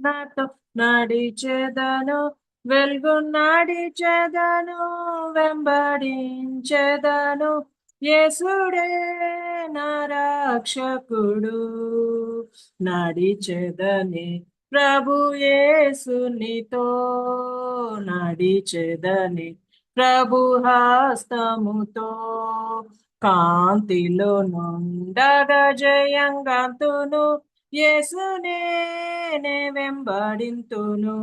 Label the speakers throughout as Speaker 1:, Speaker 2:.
Speaker 1: నాతో నడిచెదను, వెలుగు నడిచెదను, వెంబడించెదను. యేసుడే నా రక్షకుడు, నడిచెదని ప్రభు యేసునితో, నడిచెదని ప్రభు హస్తముతో. కాంతిలో నుండగా జయంగాంతును, యేసునే నే వెంబడింతును.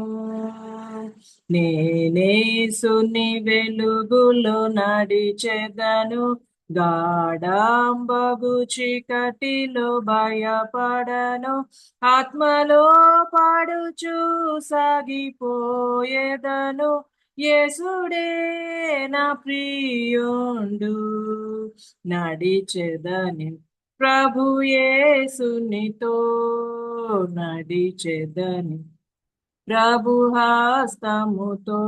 Speaker 1: నేనేసుని వెలుగులో నడిచెదను, గాఢంబగు చీకటిలో భయపడను. ఆత్మలో పాడుచు సాగిపోయేదను, యేసుడే నా ప్రియుండు, నడిచెదని ప్రభు యేసునితో, నడిచెదని ప్రభు హస్తముతో.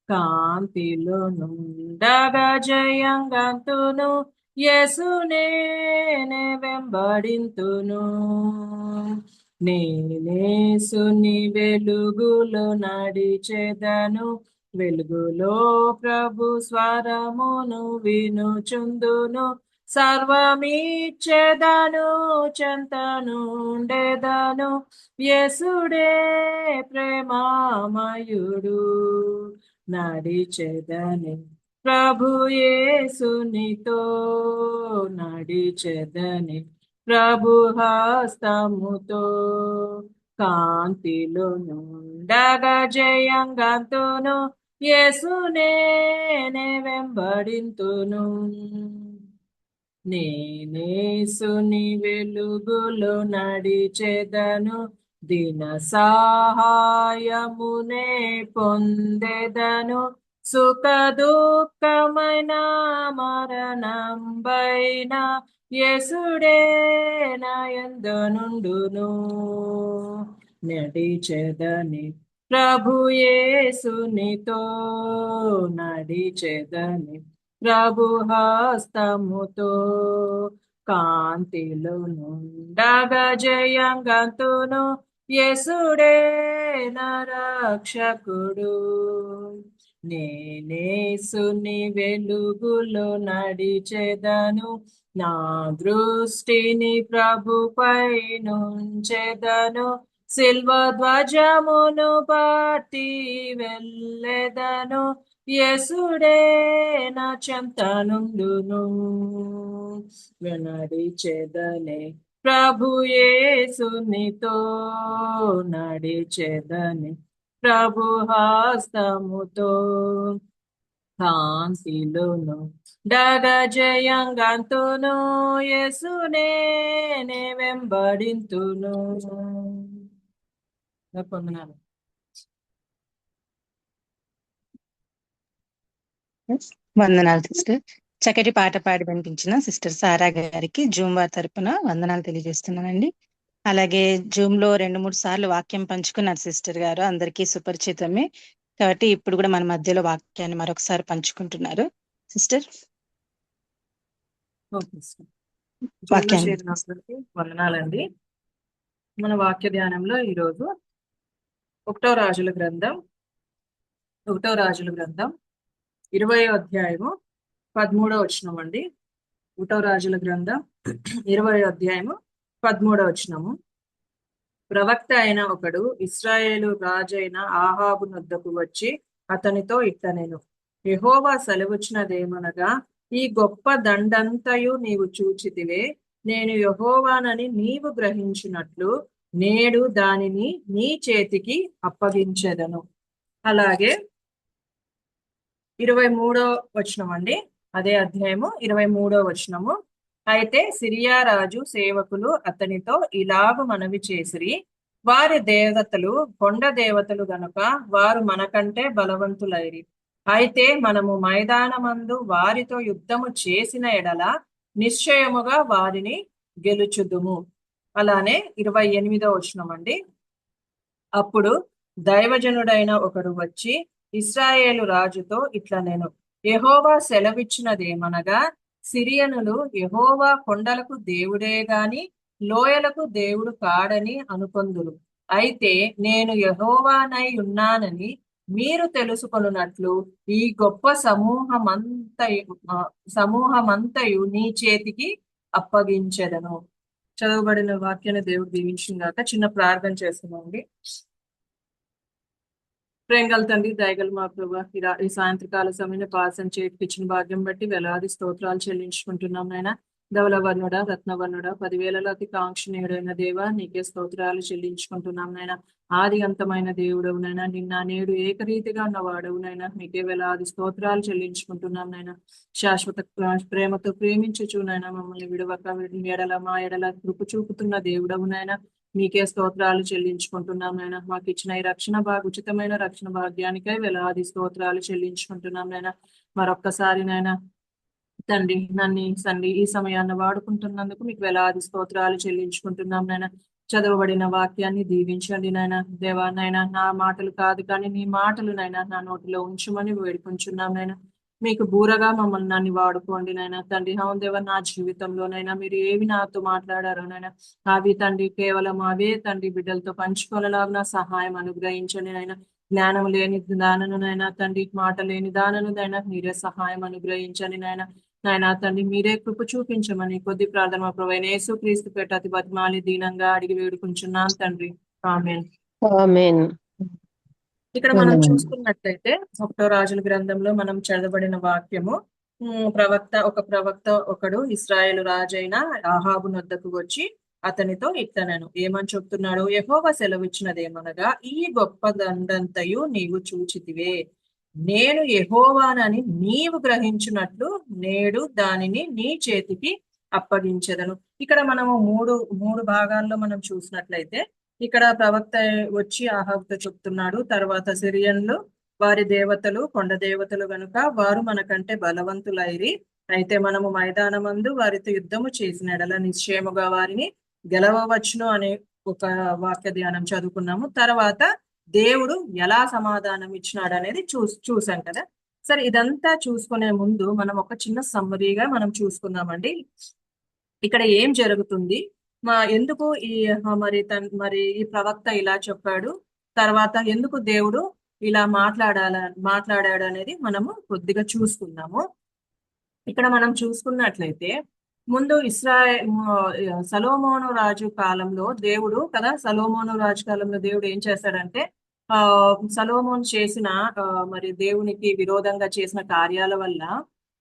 Speaker 1: కాంతిలో నుండగా జయంగాంతును, యేసునే నే వెంబడింతును. నేనేసుని వెలుగులో నడిచెదను, వెలుగులో ప్రభు స్వరమును వినుచుందును. సర్వమిచ్చెదను, చెంతనుండెదను, యేసుడే ప్రేమామయుడు, నడిచెదని ప్రభు యేసునితో, నడిచెదని ప్రభు హస్తముతో. కాంతిలో నుండగా జయంగాంతును, యేసునే నే వెంబడింతును. నేనేసుని వెలుగులో నడిచెదను, దిన సహాయమునే పొందెదను. సుఖ దుఃఖమైన మరణంబైన యేసుడే నా యందునుండును, నడిచెదని ప్రభు యేసునితో, నడిచెదని ప్రభు హస్తముతో. కాంతిలో నుండగా జయంగాంతును, యేసుడే నా రక్షకుడు. నేనేసుని వెలుగులో నడిచెదను, నా దృష్టిని ప్రభుపై నుంచెదను. సిల్వ ధ్వజమును పట్టి వెళ్ళెదను, యేసుడే నా చెంతనుండును, నడిచెదనే ప్రభు యేసునితో, నడిచెదని ప్రభు హస్తముతో. కాంతిలోను డగ జయంగాంతును, యేసునే నే వెంబడింతును. పొందనాలు.
Speaker 2: వందనాలు సిస్టర్. చక్కటి పాట పాడి వినిపించిన సిస్టర్ సారా గారికి జూమ్ వారి తరపున వందనాలు తెలియజేస్తున్నానండి. అలాగే జూమ్ లో 2-3 సార్లు వాక్యం పంచుకున్నారు సిస్టర్ గారు, అందరికీ సుపరిచితమే కాబట్టి ఇప్పుడు కూడా మన మధ్యలో వాక్యాన్ని మరొకసారి పంచుకుంటున్నారు సిస్టర్.
Speaker 1: వాక్యాన్ని వందనాలండి. మన వాక్య ధ్యానంలో ఈరోజు ఒకటో రాజుల గ్రంథం 20వ అధ్యాయము 13వ వచనం అండి. 1వ రాజుల గ్రంథం 20వ అధ్యాయము 13వ వచనము. ప్రవక్త అయిన ఒకడు ఇశ్రాయేలు రాజైన ఆహాబు నొద్దకు వచ్చి అతనితో ఇట్లనెను, యెహోవా సెలవుచ్చినదేమనగా, ఈ గొప్ప దండంతయు నీవు చూచితివే, నేను యెహోవానని నీవు గ్రహించినట్లు నేడు దానిని నీ చేతికి అప్పగించెదను. అలాగే 23వ వచనం అండి, అదే అధ్యాయము 23వ వచనము. అయితే సిరియా రాజు సేవకులు అతనితో ఇలాగు మనవి చేసిరి, వారి దేవతలు కొండ దేవతలు గనుక వారు మనకంటే బలవంతులైరి. అయితే మనము మైదానమందు వారితో యుద్ధము చేసిన ఎడల నిశ్చయముగా వారిని గెలుచుదుము. అలానే 28వ వచనం అండి. అప్పుడు దైవజనుడైన ఒకడు వచ్చి ఇశ్రాయేలు రాజుతో ఇట్లనెను, యెహోవా సెలవిచ్చినదేమనగా, సిరియనులు యెహోవా కొండలకు దేవుడే గాని లోయలకు దేవుడు కాడని అనుకొందురు. అయితే నేను యెహోవానై ఉన్నానని మీరు తెలుసుకొనున్నట్లు ఈ గొప్ప సమూహమంతయు నీ చేతికి అప్పగించెదను. చదవబడిన వాక్యాన్ని దేవుడు దీవించిందాక చిన్న ప్రార్థన చేస్తున్నామండి. ప్రేంగల తండ్రి, దయగల మా ప్రభా, ఈ సాయంత్రకాల సమయంలో పాసం చేతికి ఇచ్చిన భాగ్యం బట్టి వేలాది స్తోత్రాలు చెల్లించుకుంటున్నాం నాయన. ధవలవర్ణుడ, రత్నవర్ణుడ, 10,000 అతి కాంక్షణీయుడైన దేవ, నీకే స్తోత్రాలు చెల్లించుకుంటున్నాం నాయన. ఆది అంతమైన దేవుడవు నాయన, నిన్న నేడు ఏకరీతిగా ఉన్నవాడవు నాయన, మీకే వేలాది స్తోత్రాలు చెల్లించుకుంటున్నాం నాయన. శాశ్వత ప్రేమతో ప్రేమించుచు నాయన మమ్మల్ని విడవక ఎడల మా ఎడల కృప చూపుతున్న దేవుడవు నాయన, మీకే స్తోత్రాలు చెల్లించుకుంటున్నాం నాయన. మాకు ఇచ్చిన ఈ ఉచితమైన రక్షణ భాగ్యానికై వేలాది స్తోత్రాలు చెల్లించుకుంటున్నాం నాయన. మరొక్కసారి నాయన తండ్రి ఈ సమయాన్ని వాడుకుంటున్నందుకు మీకు వేలాది స్తోత్రాలు చెల్లించుకుంటున్నాం నాయన. చదవబడిన వాక్యాన్ని దీవించండి నాయన. దేవా నాయన, నా మాటలు కాదు కానీ నీ మాటలు నాయన నా నోటిలో ఉంచుమని వేడుకుంటున్నాం నాయన. మీకు బూరగా మమ్మల్ని నన్ను వాడుకోండి నాయన. తండ్రి అవును దేవా, నా జీవితంలోనైనా మీరు ఏవి నాతో మాట్లాడారో నాయన, అవి తండ్రి కేవలం అవే తండ్రి బిడ్డలతో పంచుకోలేలాగా సహాయం అనుగ్రహించండి నాయన. జ్ఞానం లేని దానను నాయన తండ్రి, మాట లేని దానను నాయన మీరే సహాయం అనుగ్రహించండి నాయన. నాయన తండ్రి, మీరే కృప చూపించమని కొద్ది ప్రార్థన మా ప్రభువైన యేసుక్రీస్తు పేట అతి బతిమాలి దీనంగా అడిగి వేడుకుంటున్నాం తండ్రి. ఆమేన్.
Speaker 3: ఆమేన్.
Speaker 1: ఇక్కడ మనం చూసుకున్నట్లయితే 1వ రాజుల గ్రంథంలో మనం చదవబడిన వాక్యము, ఒక ప్రవక్త ఒకడు ఇశ్రాయేలు రాజైన ఆహాబు నొద్దకు వచ్చి అతనితో ఇట్లనెను. ఏమని చెప్తున్నాడు? యెహోవా సెలవిచ్చినదేమనగా, ఈ గొప్ప దండంతయు నీవు చూచితివే, నేను యెహోవానని నీవు గ్రహించున్నట్లు నేడు దానిని నీ చేతికి అప్పగించెదను. ఇక్కడ మనము మూడు భాగాల్లో మనం చూసినట్లయితే, ఇక్కడ ప్రవక్త వచ్చి ఆహాబుతో చెప్తున్నాడు. తర్వాత సిరియన్లు వారి దేవతలు కొండ దేవతలు గనుక వారు మనకంటే బలవంతులైరి, అయితే మనము మైదానమందు వారితో యుద్ధము చేసిన ఎడల నిశ్చయముగా వారిని గెలవవచ్చును అనే ఒక వాక్య ధ్యానం చదువుకున్నాము. తర్వాత దేవుడు ఎలా సమాధానం ఇచ్చినాడు అనేది చూసాం కదా. సరే, ఇదంతా చూసుకునే ముందు మనం ఒక చిన్న సమ్మరీగా మనం చూసుకుందామండి. ఇక్కడ ఏం జరుగుతుంది, ఎందుకు మరి ఈ ప్రవక్త ఇలా చెప్పాడు, తర్వాత ఎందుకు దేవుడు ఇలా మాట్లాడాడు అనేది మనము కొద్దిగా చూసుకుందాము. ఇక్కడ మనం చూసుకున్నట్లయితే ముందు సలోమోను రాజు కాలంలో దేవుడు కదా, సలోమోను రాజు కాలంలో దేవుడు ఏం చేశాడంటే, సలోమోను చేసిన మరి దేవునికి విరోధంగా చేసిన కార్యాల వల్ల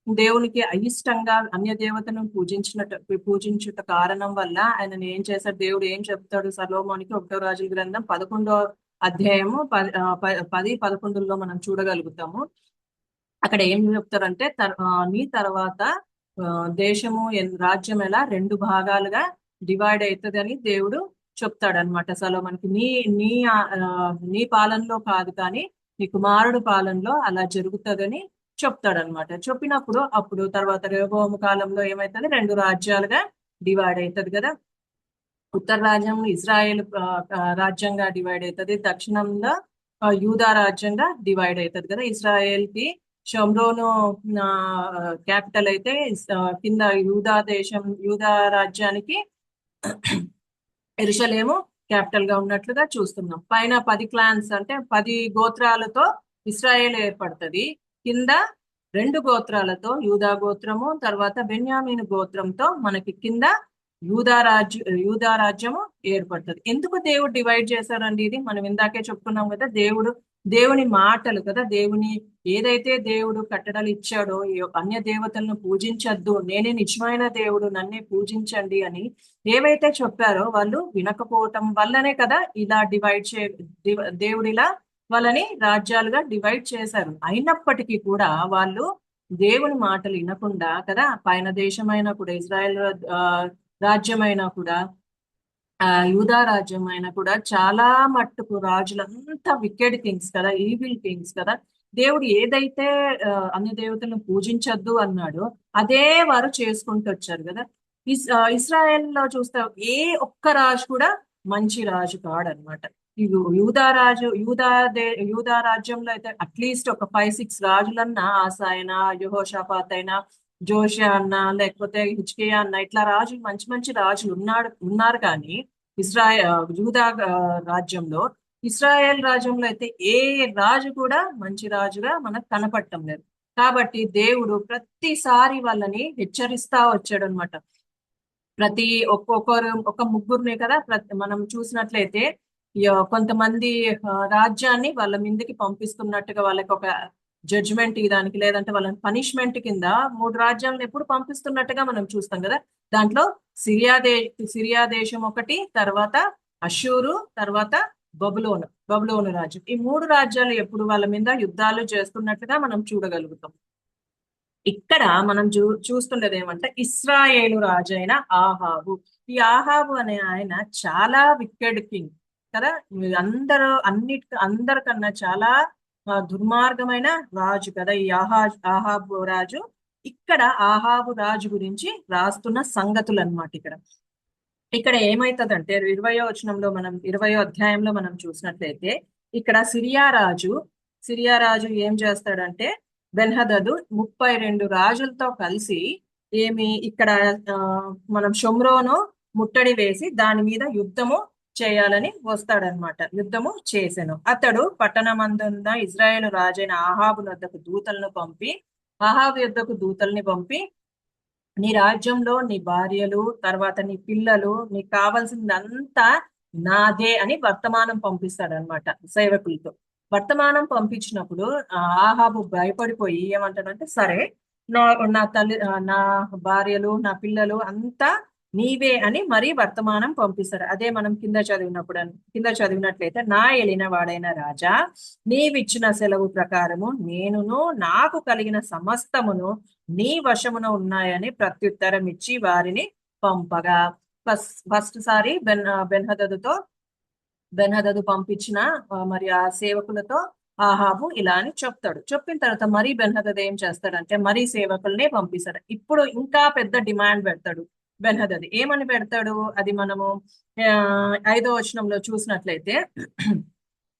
Speaker 1: దేవునికి అయిష్టంగా అన్య దేవతను పూజించుట కారణం వల్ల ఆయన ఏం చేశాడు, దేవుడు ఏం చెప్తాడు సలోమోనికి 1వ రాజుల గ్రంథం 11వ అధ్యాయము 10-11లో మనం చూడగలుగుతాము. అక్కడ ఏం చెప్తారంటే, నీ తర్వాత దేశము రాజ్యం ఎలా 2 భాగాలుగా డివైడ్ అవుతుంది అని దేవుడు చెప్తాడనమాట సలోమోనికి. నీ పాలనలో కాదు కానీ నీ కుమారుడు పాలనలో అలా జరుగుతుందని చెప్తాడనమాట. చెప్పినప్పుడు అప్పుడు తర్వాత రెహోబోము కాలంలో ఏమైతుంది, 2 రాజ్యాలుగా డివైడ్ అవుతుంది కదా. ఉత్తర రాజ్యం ఇజ్రాయెల్ రాజ్యంగా డివైడ్ అవుతుంది, దక్షిణంలో యూదా రాజ్యంగా డివైడ్ అవుతుంది కదా. ఇజ్రాయెల్ కి షమ్రోను క్యాపిటల్ అయితే, కింద యూదా రాజ్యానికి యెరూషలేము క్యాపిటల్ గా ఉన్నట్లుగా చూస్తున్నాం. పైన 10 క్లాన్స్ అంటే 10 గోత్రాలతో ఇస్రాయేల్ ఏర్పడుతుంది, కింద 2 గోత్రాలతో యూదా గోత్రము, తర్వాత బెన్యామీను గోత్రంతో మనకి కింద యూదా రాజ్యము ఏర్పడుతుంది. ఎందుకు దేవుడు డివైడ్ చేశారండి? ఇది మనం ఇందాకే చెప్పుకున్నాం కదా, దేవుని మాటలు కదా, ఏదైతే దేవుడు కట్టడలు ఇచ్చాడో, అన్య దేవతలను పూజించద్దు, నేనే నిజమైన దేవుడు, నన్నే పూజించండి అని ఏవైతే చెప్పారో వాళ్ళు వినకపోవటం వల్లనే కదా ఇలా దేవుడు ఇలా వాళ్ళని రాజ్యాలుగా డివైడ్ చేశారు. అయినప్పటికీ కూడా వాళ్ళు దేవుని మాటలు వినకుండా కదా, పైన దేశమైనా కూడా ఇజ్రాయెల్ రాజ్యమైనా కూడా యూదా రాజ్యం అయినా కూడా చాలా మట్టుకు రాజులంతా వికెడ్ కింగ్స్ కదా, ఈవిల్ కింగ్స్ కదా. దేవుడు ఏదైతే అన్ని దేవతలను పూజించద్దు అన్నాడో అదే వారు చేసుకుంటూ వచ్చారు కదా. ఇస్రాయెల్లో చూస్తే ఏ ఒక్క రాజు కూడా మంచి రాజు కాడనమాట. యూదా రాజ్యంలో అయితే అట్లీస్ట్ ఒక 5-6 రాజులన్నా, ఆసా అయినా, యెహోషాపాత్ అయినా, జోషియా అన్న లేకపోతే హిజ్కియా అన్న ఇట్లా రాజులు మంచి మంచి రాజులు ఉన్నారు కానీ యూదా రాజ్యంలో, ఇస్రాయేల్ రాజ్యంలో అయితే ఏ రాజు కూడా మంచి రాజుగా మనకు కనపడటం లేదు. కాబట్టి దేవుడు ప్రతిసారి వాళ్ళని హెచ్చరిస్తా వచ్చాడు అనమాట. ప్రతి ఒక్కొక్కరు ఒక ముగ్గురిని కదా మనం చూసినట్లయితే కొంతమంది రాజ్యాన్ని వాళ్ళ మీదకి పంపిస్తున్నట్టుగా వాళ్ళకి ఒక జడ్జిమెంట్ ఇదానికి లేదంటే వాళ్ళని పనిష్మెంట్ కింద 3 రాజ్యాలను ఎప్పుడు పంపిస్తున్నట్టుగా మనం చూస్తాం కదా. దాంట్లో సిరియా దేశం ఒకటి, తర్వాత అషూరు, తర్వాత బబులోను రాజ్యం. ఈ 3 రాజ్యాలు ఎప్పుడు వాళ్ళ మీద యుద్ధాలు చేస్తున్నట్టుగా మనం చూడగలుగుతాం. ఇక్కడ మనం చూస్తుండేది ఏమంటే ఇస్రాయేలు రాజు అయిన ఆహాబు. ఈ ఆహాబు అనే ఆయన చాలా వికెడ్ కింగ్ కదా. అందరికన్నా చాలా దుర్మార్గమైన రాజు కదా ఈ ఆహాబు రాజు. ఇక్కడ ఆహాబు రాజు గురించి రాస్తున్న సంగతులు అన్నమాట. ఇక్కడ ఏమైతుందంటే 20వ వచనంలో 20వ అధ్యాయంలో మనం చూసినట్లయితే ఇక్కడ సిరియా రాజు ఏం చేస్తాడంటే బెన్హదదు 32 రాజులతో కలిసి ఇక్కడ మనం షోమ్రోను ముట్టడి వేసి దాని మీద యుద్ధము చేయాలని వస్తాడనమాట. యుద్ధము చేసెను. అతడు పట్టణమందున్న ఇజ్రాయేలు రాజైన ఆహాబు యొద్దకు దూతల్ని పంపి నీ రాజ్యంలో నీ భార్యలు, తర్వాత నీ పిల్లలు, నీకు కావాల్సిందంతా నాదే అని వర్తమానం పంపిస్తాడనమాట సేవకులతో. వర్తమానం పంపించినప్పుడు ఆహాబు భయపడిపోయి ఏమంటాడంటే, సరే నా నా భార్యలు, నా పిల్లలు అంతా నీవే అని మరీ వర్తమానం పంపిస్తాడు. అదే మనం కింద చదివినట్లయితే, నా ఏలిన వాడైన రాజా, నీవిచ్చిన సెలవు ప్రకారము నేనును నాకు కలిగిన సమస్తమును నీ వశమున ఉన్నాయని ప్రత్యుత్తరం ఇచ్చి వారిని పంపగా. ఫస్ట్ సారి బెన్హదదు పంపించిన మరి ఆ సేవకులతో ఆహాబు ఇలా అని చెప్తాడు. చెప్పిన తర్వాత మరీ బెన్హదదు ఏం చేస్తాడంటే మరీ సేవకుల్ని పంపిస్తాడు. ఇప్పుడు ఇంకా పెద్ద డిమాండ్ పెడతాడు బెన్హదదు. ఏమని పెడతాడు అది మనము 5వ వచనంలో చూసినట్లయితే,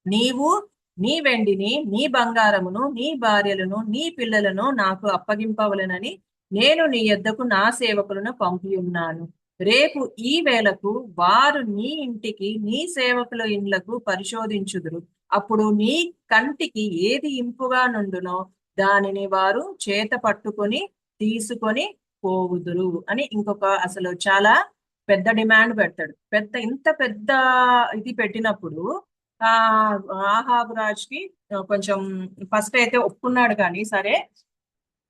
Speaker 1: నీవు నీ వెండిని, నీ బంగారమును, నీ భార్యలను, నీ పిల్లలను నాకు అప్పగింపవలెనని నేను నీ యొద్దకు నా సేవకులను పంపి ఉన్నాను. రేపు ఈ వేళకు వారు నీ ఇంటికి, నీ సేవకుల ఇండ్లకు పరిశోధించుదురు. అప్పుడు నీ కంటికి ఏది ఇంపుగా నుండునో దానిని వారు చేత పట్టుకొని తీసుకొని పోవుదురు అని ఇంకొక అసలు చాలా పెద్ద డిమాండ్ పెడతాడు. ఇంత పెద్ద ఇది పెట్టినప్పుడు ఆహాబు రాజుకి కొంచెం ఫస్ట్ అయితే ఒప్పుకున్నాడు, కానీ సరే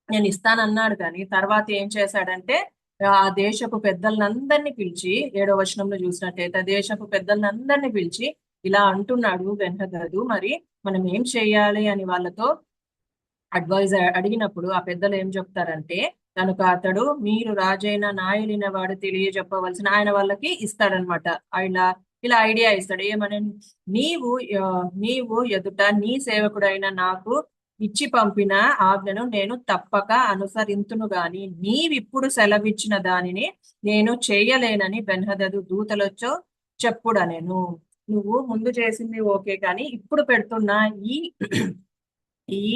Speaker 1: నేను ఇస్తానన్నాడు. కానీ తర్వాత ఏం చేశాడంటే ఆ దేశపు పెద్దలందరినీ పిలిచి, 7వ వచనంలో చూసినట్టయితే దేశపు పెద్దలందరినీ పిలిచి ఇలా అంటున్నాడు బెన్హదదు, మరి మనం ఏం చేయాలి అని వాళ్ళతో అడ్వైజ్ అడిగినప్పుడు ఆ పెద్దలు ఏం చెప్తారంటే, కనుక అతడు మీరు రాజైన నాయలిన వాడు తెలియజెప్పవలసిన ఆయన వాళ్ళకి ఇస్తాడనమాట. ఇలా ఐడియా ఇస్తాడు. ఏమని, నీవు ఎదుట నీ సేవకుడైన నాకు ఇచ్చి పంపిన ఆజ్ఞను నేను తప్పక అనుసరింతును గాని నీవిప్పుడు సెలవిచ్చిన దానిని నేను చేయలేనని బెన్హదదు దూతలొచ్చో చెప్పుడనెను. నువ్వు ముందు చేసింది ఓకే, కానీ ఇప్పుడు పెడుతున్న ఈ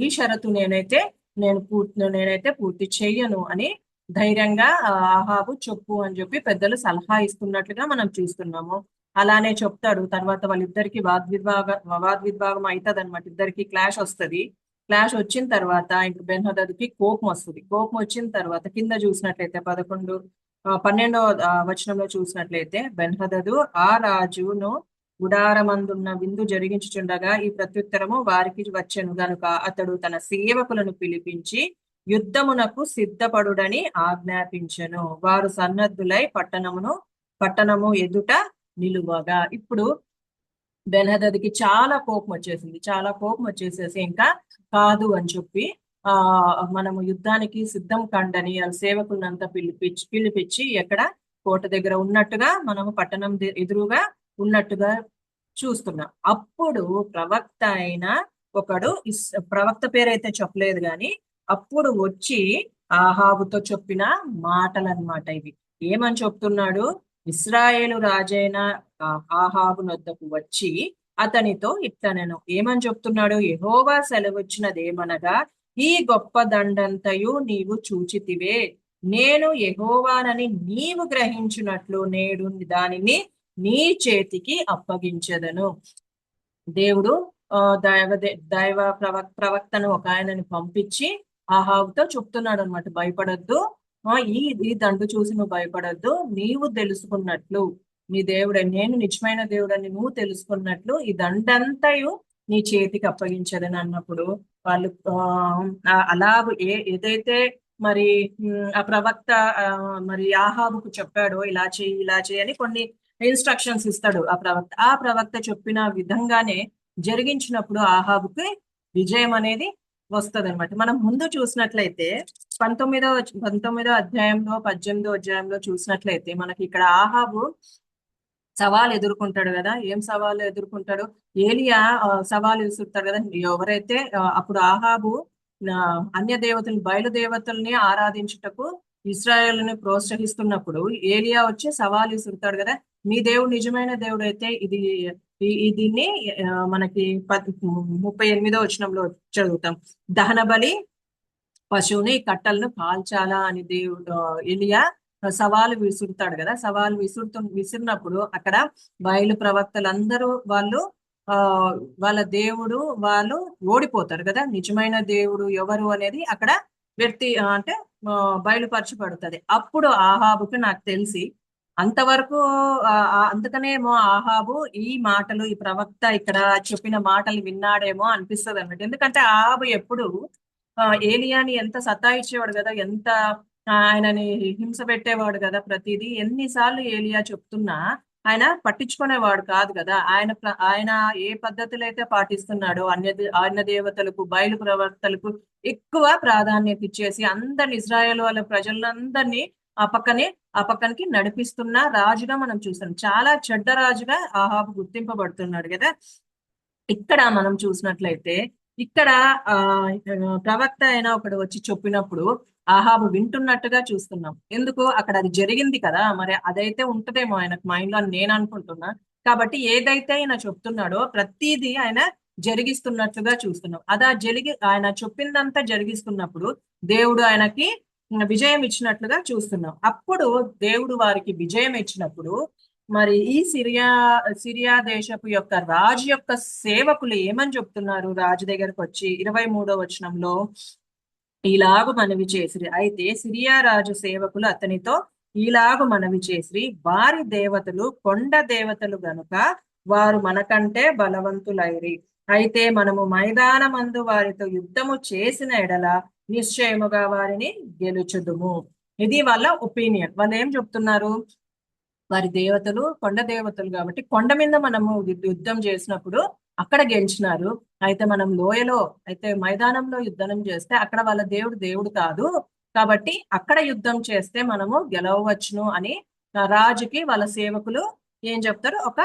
Speaker 1: ఈ షరతు నేనైతే పూర్తి చెయ్యను అని ధైర్యంగా ఆహాబు చెప్పు అని చెప్పి పెద్దలు సలహా ఇస్తున్నట్లుగా మనం చూస్తున్నాము. అలానే చెప్తాడు. తర్వాత వాళ్ళిద్దరికి వాగ్విద్భాగం అవుతుంది అనమాట. ఇద్దరికి క్లాష్ వస్తుంది. క్లాష్ వచ్చిన తర్వాత ఇంక బెన్హదదుకి కోపం వస్తుంది. కోపం వచ్చిన తర్వాత కింద చూసినట్లయితే 12వ వచనంలో చూసినట్లయితే, బెన్హదదు ఆ రాజును గుడారమందున్న విందు జరిగించుచుండగా ఈ ప్రత్యుత్తరము వారికి వచ్చెను గనుక అతడు తన సేవకులను పిలిపించి యుద్ధమునకు సిద్ధపడుడని ఆజ్ఞాపించెను. వారు సన్నద్ధులై పట్టణము ఎదుట నిలువగా. ఇప్పుడు బెన్హదదుకి చాలా కోపం వచ్చేసేసి ఇంకా కాదు అని చెప్పి మనము యుద్ధానికి సిద్ధం కండని సేవకులంతా పిలిపించి ఎక్కడ కోట దగ్గర ఉన్నట్టుగా మనము పట్టణం ఎదురుగా ఉన్నట్టుగా చూస్తున్నాం. అప్పుడు ప్రవక్త అయిన ఒకడు, ప్రవక్త పేరైతే చెప్పలేదు గాని, అప్పుడు వచ్చి ఆహాబుతో చెప్పిన మాటలన్నమాట ఇవి. ఏమని చెప్తున్నాడు? ఇశ్రాయేలు రాజైన ఆహాబు నొద్దకు వచ్చి అతనితో ఇట్లనెను. ఏమని చెప్తున్నాడు? యెహోవా సెలవిచ్చినదేమనగా, ఈ గొప్ప దండంతయు నీవు చూచితివే. నేను యెహోవానని నీవు గ్రహించినట్లు నేడు దానిని నీ చేతికి అప్పగించెదను. దేవుడు దైవ ప్రవక్తను ఒక ఆయనని పంపించి ఆహాబుతో చెప్తున్నాడు అనమాట, భయపడొద్దు, ఈ దండు చూసి నువ్వు భయపడొద్దు, నీవు తెలుసుకున్నట్లు నీ దేవుడే, నేను నిజమైన దేవుడని నువ్వు తెలుసుకున్నట్లు ఈ దండంతయు నీ చేతికి అప్పగించదని అన్నప్పుడు వాళ్ళు అలాగ ఏదైతే మరి ఆ ప్రవక్త మరి ఆహాబుకు చెప్పాడో ఇలా చేయి ఇలా చేయి అని కొన్ని ఇన్స్ట్రక్షన్స్ ఇస్తాడు ఆ ప్రవక్త చెప్పిన విధంగానే జరిగించినప్పుడు ఆహాబుకి విజయం అనేది వస్తుంది అనమాట. మనం ముందు చూసినట్లయితే 19వ అధ్యాయంలో 18వ అధ్యాయంలో చూసినట్లయితే మనకి ఇక్కడ ఆహాబు సవాలు ఎదుర్కొంటాడు కదా. ఏం సవాలు ఎదుర్కొంటాడు? ఏలియా సవాలు విసురుతాడు కదా. ఎవరైతే అప్పుడు ఆహాబు అన్య దేవతల్ని బయలుదేవతల్ని ఆరాధించుటకు ఇశ్రాయేలుని ప్రోత్సహిస్తున్నప్పుడు ఏలియా వచ్చి సవాలు విసురుతాడు కదా, మీ దేవుడు నిజమైన దేవుడు అయితే దీన్ని మనకి 38వ వచనంలో చదువుతాం, దహన బలి పశువుని కట్టలను కాల్చాలా అని దేవుడు ఏలియా సవాలు విసురుతాడు కదా. సవాలు విసిరినప్పుడు అక్కడ బయలు ప్రవక్తలందరూ వాళ్ళ దేవుడు వాళ్ళు ఓడిపోతారు కదా. నిజమైన దేవుడు ఎవరు అనేది అక్కడ అంటే బయలుపరచబడుతుంది. అప్పుడు ఆహాబుకి నాకు తెలిసి అంతవరకు అందుకనేమో ఆహాబు ఈ మాటలు ఈ ప్రవక్త ఇక్కడ చెప్పిన మాటలు విన్నాడేమో అనిపిస్తుంది అన్నట్టు. ఎందుకంటే ఆహాబు ఎప్పుడు ఏలియాని ఎంత సతాయించేవాడు కదా, ఎంత ఆయనని హింస పెట్టేవాడు కదా. ప్రతిదీ ఎన్నిసార్లు ఏలియా చెప్తున్నా ఆయన పట్టించుకునేవాడు కాదు కదా. ఆయన ఏ పద్ధతులు అయితే పాటిస్తున్నాడో అన్య దేవతలకు బయలు ప్రవక్తలకు ఎక్కువ ప్రాధాన్యత ఇచ్చేసి అందరిని ఇజ్రాయేల్ వాళ్ళ ప్రజలందరినీ ఆ పక్కనికి నడిపిస్తున్న రాజుగా మనం చూస్తాం. చాలా చెడ్డ రాజుగా ఆహాబు గుర్తింపబడుతున్నాడు కదా. ఇక్కడ మనం చూసినట్లయితే ఇక్కడ ప్రవక్త అయినా ఒకడు వచ్చి చెప్పినప్పుడు ఆహాబు వింటున్నట్టుగా చూస్తున్నాం. ఎందుకు? అక్కడ అది జరిగింది కదా, మరి అదైతే ఉంటదేమో ఆయనకు మైండ్ లో అని నేను అనుకుంటున్నా. కాబట్టి ఏదైతే ఆయన చెప్తున్నాడో ప్రతిదీ ఆయన జరిగిస్తున్నట్లుగా చూస్తున్నాం. ఆయన చెప్పిందంతా జరిగిస్తున్నప్పుడు దేవుడు ఆయనకి విజయం ఇచ్చినట్లుగా చూస్తున్నాం. అప్పుడు దేవుడు వారికి విజయం ఇచ్చినప్పుడు మరి ఈ సిరియా దేశపు యొక్క రాజు యొక్క సేవకులు ఏమని చెప్తున్నారు? రాజు దగ్గరకు వచ్చి 23వ వచనంలో ఈలాగు మనవి చేసిరి. అయితే సిరియా రాజు సేవకులు అతనితో ఈలాగు మనవి చేసిరి, వారి దేవతలు కొండ దేవతలు గనుక వారు మనకంటే బలవంతులైరి. అయితే మనము మైదానమందు వారితో యుద్ధము చేసిన ఎడల నిశ్చయముగా వారిని గెలుచుదుము. ఇది వాళ్ళ ఒపీనియన్. వాళ్ళు ఏం చెప్తున్నారు? వారి దేవతలు కొండ దేవతలు కాబట్టి కొండ మీద మనము యుద్ధం చేసినప్పుడు అక్కడ గెలిచినారు. అయితే మనం లోయలో అయితే మైదానంలో యుద్ధం చేస్తే అక్కడ వాళ్ళ దేవుడు కాదు, కాబట్టి అక్కడ యుద్ధం చేస్తే మనము గెలవచ్చును అని రాజుకి వాళ్ళ సేవకులు ఏం చెప్తారు? ఒక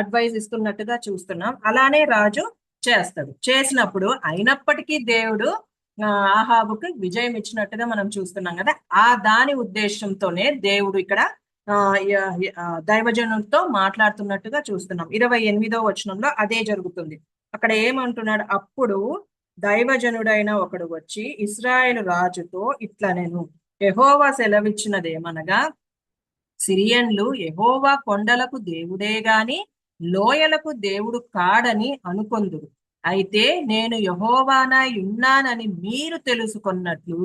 Speaker 1: అడ్వైజ్ ఇస్తున్నట్టుగా చూస్తున్నాం. అలానే రాజు చేస్తాడు. చేసినప్పుడు అయినప్పటికీ దేవుడు ఆహాబుకి విజయం ఇచ్చినట్టుగా మనం చూస్తున్నాం కదా. దాని ఉద్దేశంతోనే దేవుడు ఇక్కడ దైవజనులతో మాట్లాడుతున్నట్టుగా చూస్తున్నాం. 28వ వచనంలో అదే జరుగుతుంది. అక్కడ ఏమంటున్నాడు? అప్పుడు దైవజనుడైన ఒకడు వచ్చి ఇశ్రాయేలు రాజుతో ఇట్లా, నేను యెహోవా సెలవిచ్చినదేమనగా, సిరియన్లు యెహోవా కొండలకు దేవుడే గాని లోయలకు దేవుడు కాడని అనుకొందురు. అయితే నేను యెహోవానై ఉన్నానని మీరు తెలుసుకున్నట్లు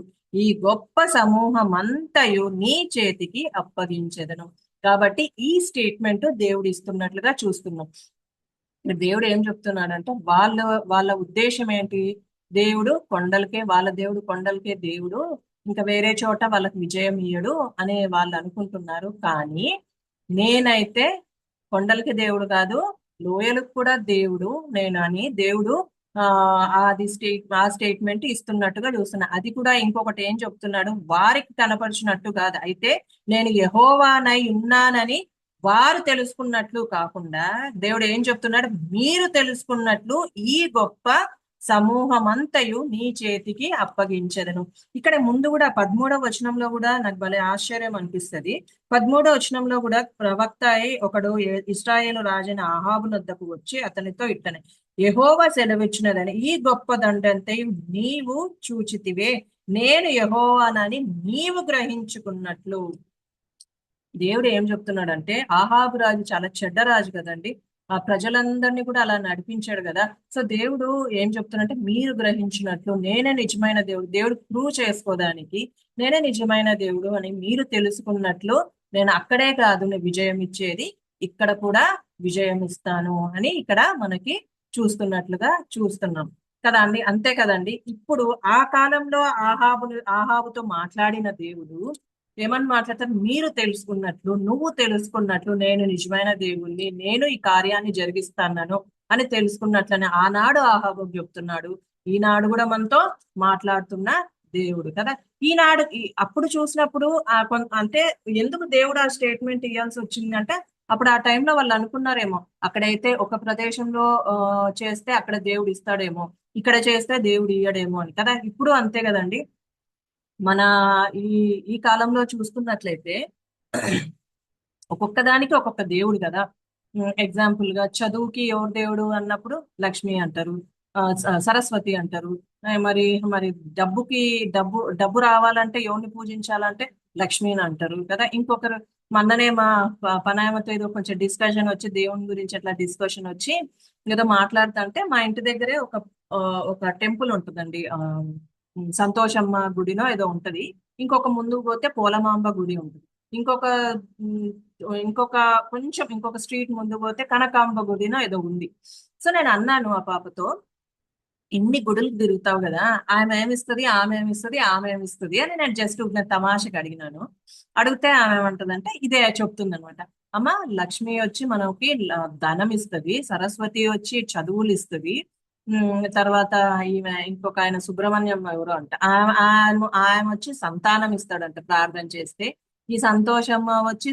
Speaker 1: ఈ గొప్ప సమూహమంతయు నీ చేతికి అప్పగించెదను. కాబట్టి ఈ స్టేట్మెంట్ దేవుడు ఇస్తున్నట్లుగా చూస్తున్నాం. దేవుడు ఏం చెప్తున్నాడంటే వాళ్ళ ఉద్దేశం ఏంటి? వాళ్ళ దేవుడు కొండలకే దేవుడు, ఇంకా వేరే చోట వాళ్ళకి విజయం ఇయ్యడు అనే వాళ్ళు అనుకుంటున్నారు. కానీ నేనైతే కొండలకి దేవుడు కాదు, లోయలకు కూడా దేవుడు నేను అని దేవుడు ఆ స్టేట్మెంట్ ఇస్తున్నట్టుగా చూస్తున్నా. అది కూడా ఇంకొకటి ఏం చెప్తున్నాడు? వారికి కనపరిచినట్టు కాదు, అయితే నేను యెహోవానై ఉన్నానని వారు తెలుసుకున్నట్లు కాకుండా దేవుడు ఏం చెప్తున్నాడు? మీరు తెలుసుకున్నట్లు ఈ గొప్ప సమూహమంతయు నీ చేతికి అప్పగించెదను. ఇక్కడ ముందు కూడా 13వ వచనంలో కూడా నాకు భలే ఆశ్చర్యం అనిపిస్తది. 13వ వచనంలో కూడా ప్రవక్త అయి ఒకడు ఇశ్రాయేలు రాజైన ఆహాబు నొద్దకు వచ్చి అతనితో ఇట్టనే, యెహోవా సెలవిచ్చినదని ఈ గొప్ప దండంతయు నీవు చూచితివే, నేను యెహోవానని నీవు గ్రహించుకున్నట్లు. దేవుడు ఏం చెప్తున్నాడంటే, ఆహాబు రాజు చాలా చెడ్డ రాజు కదండి. ఆ ప్రజలందరినీ కూడా అలా నడిపించాడు కదా. సో దేవుడు ఏం చెప్తున్నాడంటే, మీరు గ్రహించినట్లు నేనే నిజమైన దేవుడు, దేవుడు ప్రూవ్ చేసుకోవడానికి నేనే నిజమైన దేవుడు అని మీరు తెలుసుకున్నట్లు, నేను అక్కడే కాదు నేను విజయం ఇచ్చేది, ఇక్కడ కూడా విజయం ఇస్తాను అని ఇక్కడ మనకి చూస్తున్నట్లుగా చూస్తున్నాం కదా అండి. అంతే కదండి. ఇప్పుడు ఆ కాలంలో ఆహాబుతో మాట్లాడిన దేవుడు ఏమని మాట్లాడతారు, మీరు తెలుసుకున్నట్లు, నువ్వు తెలుసుకున్నట్లు నేను నిజమైన దేవుణ్ణి, నేను ఈ కార్యాన్ని జరిగిస్తాను అని తెలుసుకున్నట్లని ఆనాడు ఆహాబు చెప్తున్నాడు. ఈనాడు కూడా మనతో మాట్లాడుతున్న దేవుడు కదా. ఈనాడు అప్పుడు చూసినప్పుడు అంటే ఎందుకు దేవుడు ఆ స్టేట్మెంట్ ఇవ్వాల్సి వచ్చింది అంటే, అప్పుడు ఆ టైంలో వాళ్ళు అనుకున్నారేమో, అక్కడైతే ఒక ప్రదేశంలో చేస్తే అక్కడ దేవుడు ఇస్తాడేమో, ఇక్కడ చేస్తే దేవుడు ఇయ్యడేమో అని కదా. ఇప్పుడు అంతే కదండి. మన ఈ ఈ కాలంలో చూసుకున్నట్లయితే ఒక్కొక్క దానికి ఒక్కొక్క దేవుడు కదా. ఎగ్జాంపుల్ గా చదువుకి ఎవరు దేవుడు అన్నప్పుడు లక్ష్మి అంటారు, సరస్వతి అంటారు. మరి మరి డబ్బు రావాలంటే ఎవరిని పూజించాలంటే లక్ష్మిని అంటారు కదా. ఇంకొకరు మొన్ననే మా పనాయమతో ఏదో కొంచెం డిస్కషన్ వచ్చి దేవుని గురించి అట్లా డిస్కషన్ వచ్చి ఏదో మాట్లాడుతుంటే, మా ఇంటి దగ్గరే ఒక టెంపుల్ ఉంటుందండి. సంతోషమ్మ గుడినో ఏదో ఉంటది. ఇంకొక ముందుకు పోతే పోలమాంబ గుడి ఉంటుంది. ఇంకొక ఉమ్, ఇంకొక ఇంకొక స్ట్రీట్ ముందు పోతే కనకాంబ గుడినో ఏదో ఉంది. సో నేను అన్నాను ఆ పాపతో, ఇన్ని గుడులు తిరుగుతావు కదా, ఆమె ఏమిస్తుంది ఆమె ఏమిస్తుంది అని నేను జస్ట్ నేను తమాషకి అడిగినాను. అడిగితే ఆమె ఏమంటదంటే ఇదే చెప్తుంది అనమాట. అమ్మ, లక్ష్మి వచ్చి మనకి ధనం ఇస్తుంది, సరస్వతి వచ్చి చదువులు ఇస్తుంది, తర్వాత ఈమె ఇంకొక ఆయన సుబ్రహ్మణ్యం ఎవరో అంట, ఆయన వచ్చి సంతానం ఇస్తాడంట ప్రార్థన చేస్తే. ఈ సంతోషమ్మ వచ్చి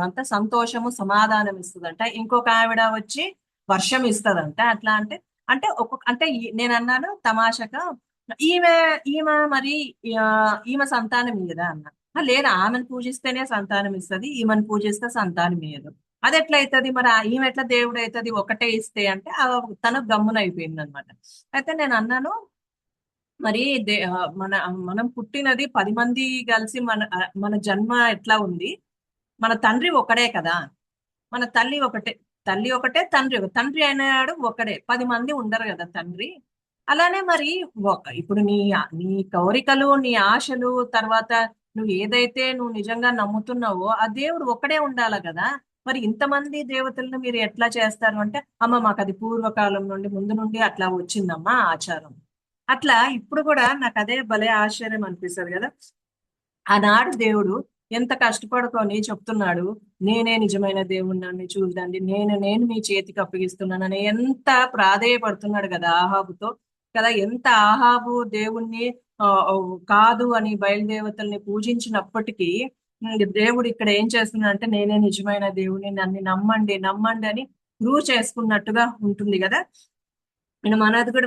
Speaker 1: అంటే సంతోషము సమాధానం ఇస్తుందంట. ఇంకొక ఆవిడ వచ్చి వర్షం ఇస్తుందంట. అట్లా అంటే అంటే అంటే నేను అన్నాను తమాషగా, ఈమె ఈమె మరి ఆ, ఈమె సంతానం ఇయ్యదా అన్న. లేదు, ఆమెను పూజిస్తేనే సంతానం ఇస్తుంది, ఈమెను పూజిస్తే సంతానం ఇయ్యదు. అది ఎట్లా అవుతుంది మరి, ఈమె ఎట్లా దేవుడు అవుతుంది ఒకటే ఇస్తే అంటే తను గమ్మున అయిపోయింది అనమాట. అయితే నేను అన్నాను, మరి మనం పుట్టినది 10 మంది కలిసి మన జన్మ ఎట్లా ఉంది, మన తండ్రి ఒకడే కదా, మన తల్లి ఒకటే తండ్రి అయినాడు ఒకడే, 10 మంది ఉండరు కదా తండ్రి. అలానే మరి ఇప్పుడు నీ కోరికలు, నీ ఆశలు, తర్వాత నువ్వు నిజంగా నమ్ముతున్నావో ఆ దేవుడు ఒక్కడే ఉండాలి కదా. మరి ఇంతమంది దేవతలను మీరు ఎట్లా చేస్తారు అంటే, అమ్మ మాకు అది పూర్వకాలం నుండి ముందు నుండి అట్లా వచ్చిందమ్మా ఆచారం. అట్లా ఇప్పుడు కూడా నాకు అదే భలే ఆశ్చర్యం అనిపిస్తుంది కదా. ఆనాడు దేవుడు ఎంత కష్టపడుకొని చెప్తున్నాడు, నేనే నిజమైన దేవుణ్ణి చూడండి, నేను మీ చేతికి అప్పగిస్తున్నానని ఎంత ప్రాధేయపడుతున్నాడు కదా ఆహాబుతో కదా. ఎంత ఆహాబు దేవుణ్ణి కాదు అని బయలుదేవతల్ని పూజించినప్పటికీ దేవుడు ఇక్కడ ఏం చేస్తున్నాడు అంటే, నేనే నిజమైన దేవుని, నన్ను నమ్మండి అని ప్రూవ్ చేసుకున్నట్టుగా ఉంటుంది కదా.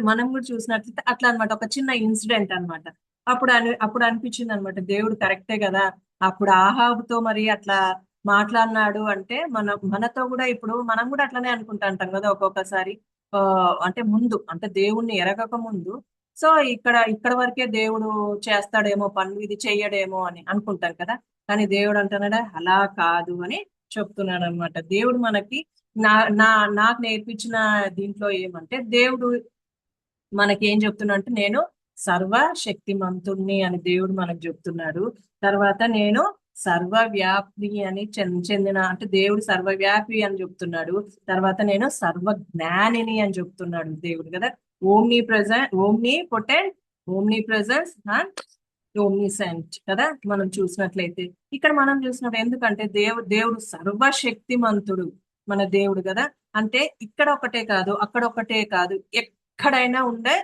Speaker 1: మనం కూడా చూసినట్లయితే అట్లా అన్నమాట. ఒక చిన్న ఇన్సిడెంట్ అన్నమాట. అప్పుడు అనిపించింది అనమాట, దేవుడు కరెక్టే కదా. అప్పుడు ఆహాబుతో మరి అట్లా మాట్లాడినాడు అంటే మనతో కూడా ఇప్పుడు మనం కూడా అట్లనే అనుకుంటా అంటాం కదా ఒక్కొక్కసారి. అంటే ముందు అంటే దేవుణ్ణి ఎరగక ముందు, సో ఇక్కడ వరకే దేవుడు చేస్తాడేమో పనులు, ఇది చెయ్యడేమో అని అనుకుంటాం కదా. కానీ దేవుడు అంటున్నాడా, అలా కాదు అని చెప్తున్నాడు అనమాట. దేవుడు మనకి నా నా నాకు నేర్పించిన దీంట్లో ఏమంటే, దేవుడు మనకి ఏం చెప్తున్నా అంటే, నేను సర్వశక్తిమంతుణ్ణి అని దేవుడు మనకు చెప్తున్నాడు. తర్వాత నేను సర్వవ్యాపి అని చెందిన అంటే దేవుడు సర్వవ్యాపి అని చెప్తున్నాడు. తర్వాత నేను సర్వజ్ఞానిని అని చెప్తున్నాడు దేవుడు కదా. Omnipotent, omnipresence and omniscient కదా. మనం చూసినట్లయితే ఇక్కడ మనం చూసినప్పుడు, ఎందుకంటే దేవుడు సర్వశక్తిమంతుడు మన దేవుడు కదా. అంటే ఇక్కడ ఒకటే కాదు, అక్కడ ఒకటే కాదు, ఎక్కడైనా ఉండే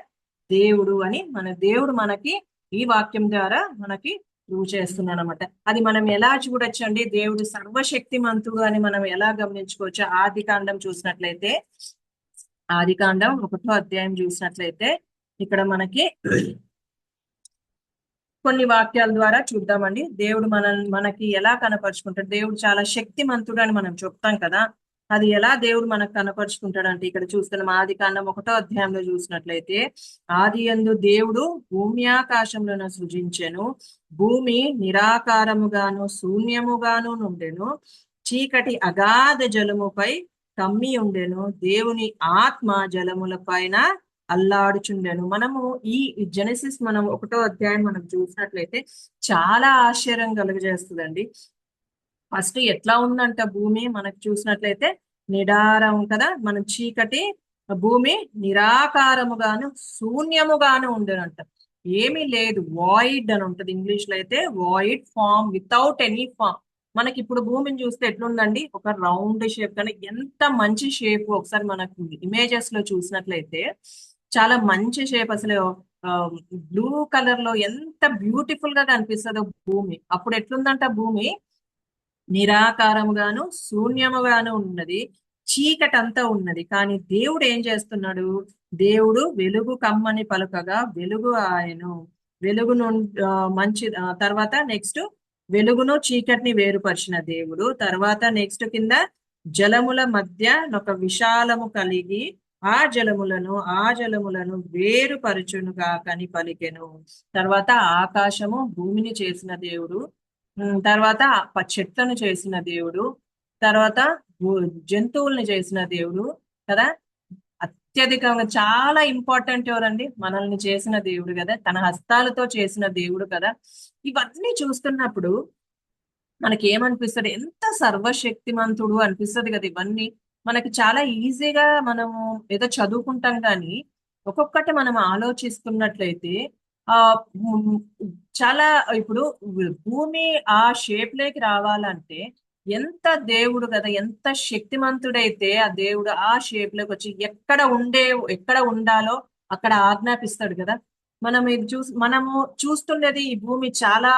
Speaker 1: దేవుడు అని మన దేవుడు మనకి ఈ వాక్యం ద్వారా మనకి ప్రూవ్ చేస్తున్నాడు అనమాట. అది మనం ఎలా చూడొచ్చండి, దేవుడు సర్వశక్తిమంతుడు అని మనం ఎలా గమనించుకోవచ్చు. ఆది కాండం 1వ అధ్యాయం చూసినట్లయితే, ఇక్కడ మనకి కొన్ని వాక్యాల ద్వారా చూద్దామండి. దేవుడు మనకి ఎలా కనపరుచుకుంటాడు. దేవుడు చాలా శక్తిమంతుడు అని మనం చెప్తాం కదా. అది ఎలా దేవుడు మనకు కనపరుచుకుంటాడు అంటే ఇక్కడ చూస్తున్నాం. ఆదికాండం 1వ అధ్యాయంలో చూసినట్లయితే, ఆది యందు దేవుడు భూమి ఆకాశములను సృజించెను. భూమి నిరాకారముగాను శూన్యముగాను నుండెను. చీకటి అగాధ జలముపై కమ్మి ఉండెను. దేవుని ఆత్మ జలముల పైన అల్లాడుచుండెను. మనము ఈ జెనసిస్ మనం 1వ అధ్యాయం మనం చూసినట్లయితే చాలా ఆశ్చర్యం కలుగజేస్తుందండి. ఫస్ట్ ఎట్లా ఉందంట భూమి మనకు చూసినట్లయితే నిడారం కదా, మనం చీకటి, భూమి నిరాకారముగాను శూన్యముగాను ఉండేనంట. ఏమీ లేదు, వాయిడ్ అని ఉంటది ఇంగ్లీష్ లో అయితే, void, form, without any form. మనకి ఇప్పుడు భూమిని చూస్తే ఎట్లుందండి, ఒక రౌండ్ షేప్. కానీ ఎంత మంచి షేప్ ఒకసారి మనకు ఇమేజెస్ లో చూసినట్లయితే చాలా మంచి షేప్. అసలు బ్లూ కలర్ లో ఎంత బ్యూటిఫుల్ గా కనిపిస్తుందో భూమి. అప్పుడు ఎట్లుందంట భూమి, నిరాకారముగాను శూన్యముగాను ఉన్నది, చీకటంతా ఉన్నది. కానీ దేవుడు ఏం చేస్తున్నాడు, దేవుడు వెలుగు కమ్మని పలుకగా వెలుగు ఆయను. వెలుగు మంచి తర్వాత నెక్స్ట్ వెలుగును చీకటిని వేరుపరిచిన దేవుడు. తర్వాత నెక్స్ట్ కింద జలముల మధ్య ఒక విశాలము కలిగి ఆ జలములను వేరుపరచునుగా కని పలికెను. తర్వాత ఆకాశము భూమిని చేసిన దేవుడు, తర్వాత చెట్లను చేసిన దేవుడు, తర్వాత జంతువుల్ని చేసిన దేవుడు కదా. అత్యధికంగా చాలా ఇంపార్టెంట్ ఎవరండి, మనల్ని చేసిన దేవుడు కదా, తన హస్తాలతో చేసిన దేవుడు కదా. ఇవన్నీ చూస్తున్నప్పుడు మనకి ఏమనిపిస్తుంది, ఎంత సర్వశక్తిమంతుడు అనిపిస్తుంది కదా. ఇవన్నీ మనకి చాలా ఈజీగా మనము ఏదో చదువుకుంటాం, కానీ ఒక్కొక్కటి మనం ఆలోచిస్తున్నట్లయితే ఆ చాలా ఇప్పుడు భూమి ఆ షేప్ లోకి రావాలంటే ఎంత దేవుడు కదా, ఎంత శక్తిమంతుడైతే ఆ దేవుడు ఆ షేప్ లోకి వచ్చి ఎక్కడ ఉండాలో అక్కడ ఆజ్ఞాపిస్తాడు కదా. మనము చూస్తుండేది ఈ భూమి చాలా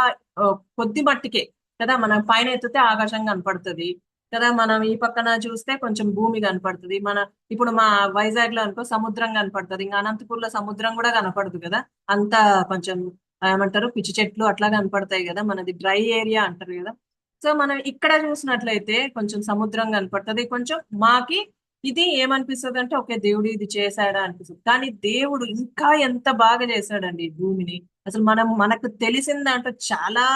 Speaker 1: కొద్ది మట్టికే కదా. మనం పైన ఎత్తితే ఆకాశం కనపడుతుంది కదా, మనం ఈ పక్కన చూస్తే కొంచెం భూమి కనపడుతుంది. ఇప్పుడు మా వైజాగ్ లో అనుకో సముద్రం కనపడుతుంది, ఇంకా అనంతపూర్లో సముద్రం కూడా కనపడదు కదా. అంత కొంచెం ఏమంటారు, పిచ్చి చెట్లు అట్లా కనపడతాయి కదా, మనది డ్రై ఏరియా అంటారు కదా. సో మనం ఇక్కడ చూసినట్లయితే కొంచెం సముద్రం కనపడుతుంది. కొంచెం మాకి ఇది ఏమనిపిస్తుంది అంటే, ఓకే దేవుడు ఇది చేశాడా అనిపిస్తుంది. కానీ దేవుడు ఇంకా ఎంత బాగా చేశాడండి ఈ భూమిని. అసలు మనకు తెలిసిన దాంట్లో చాలా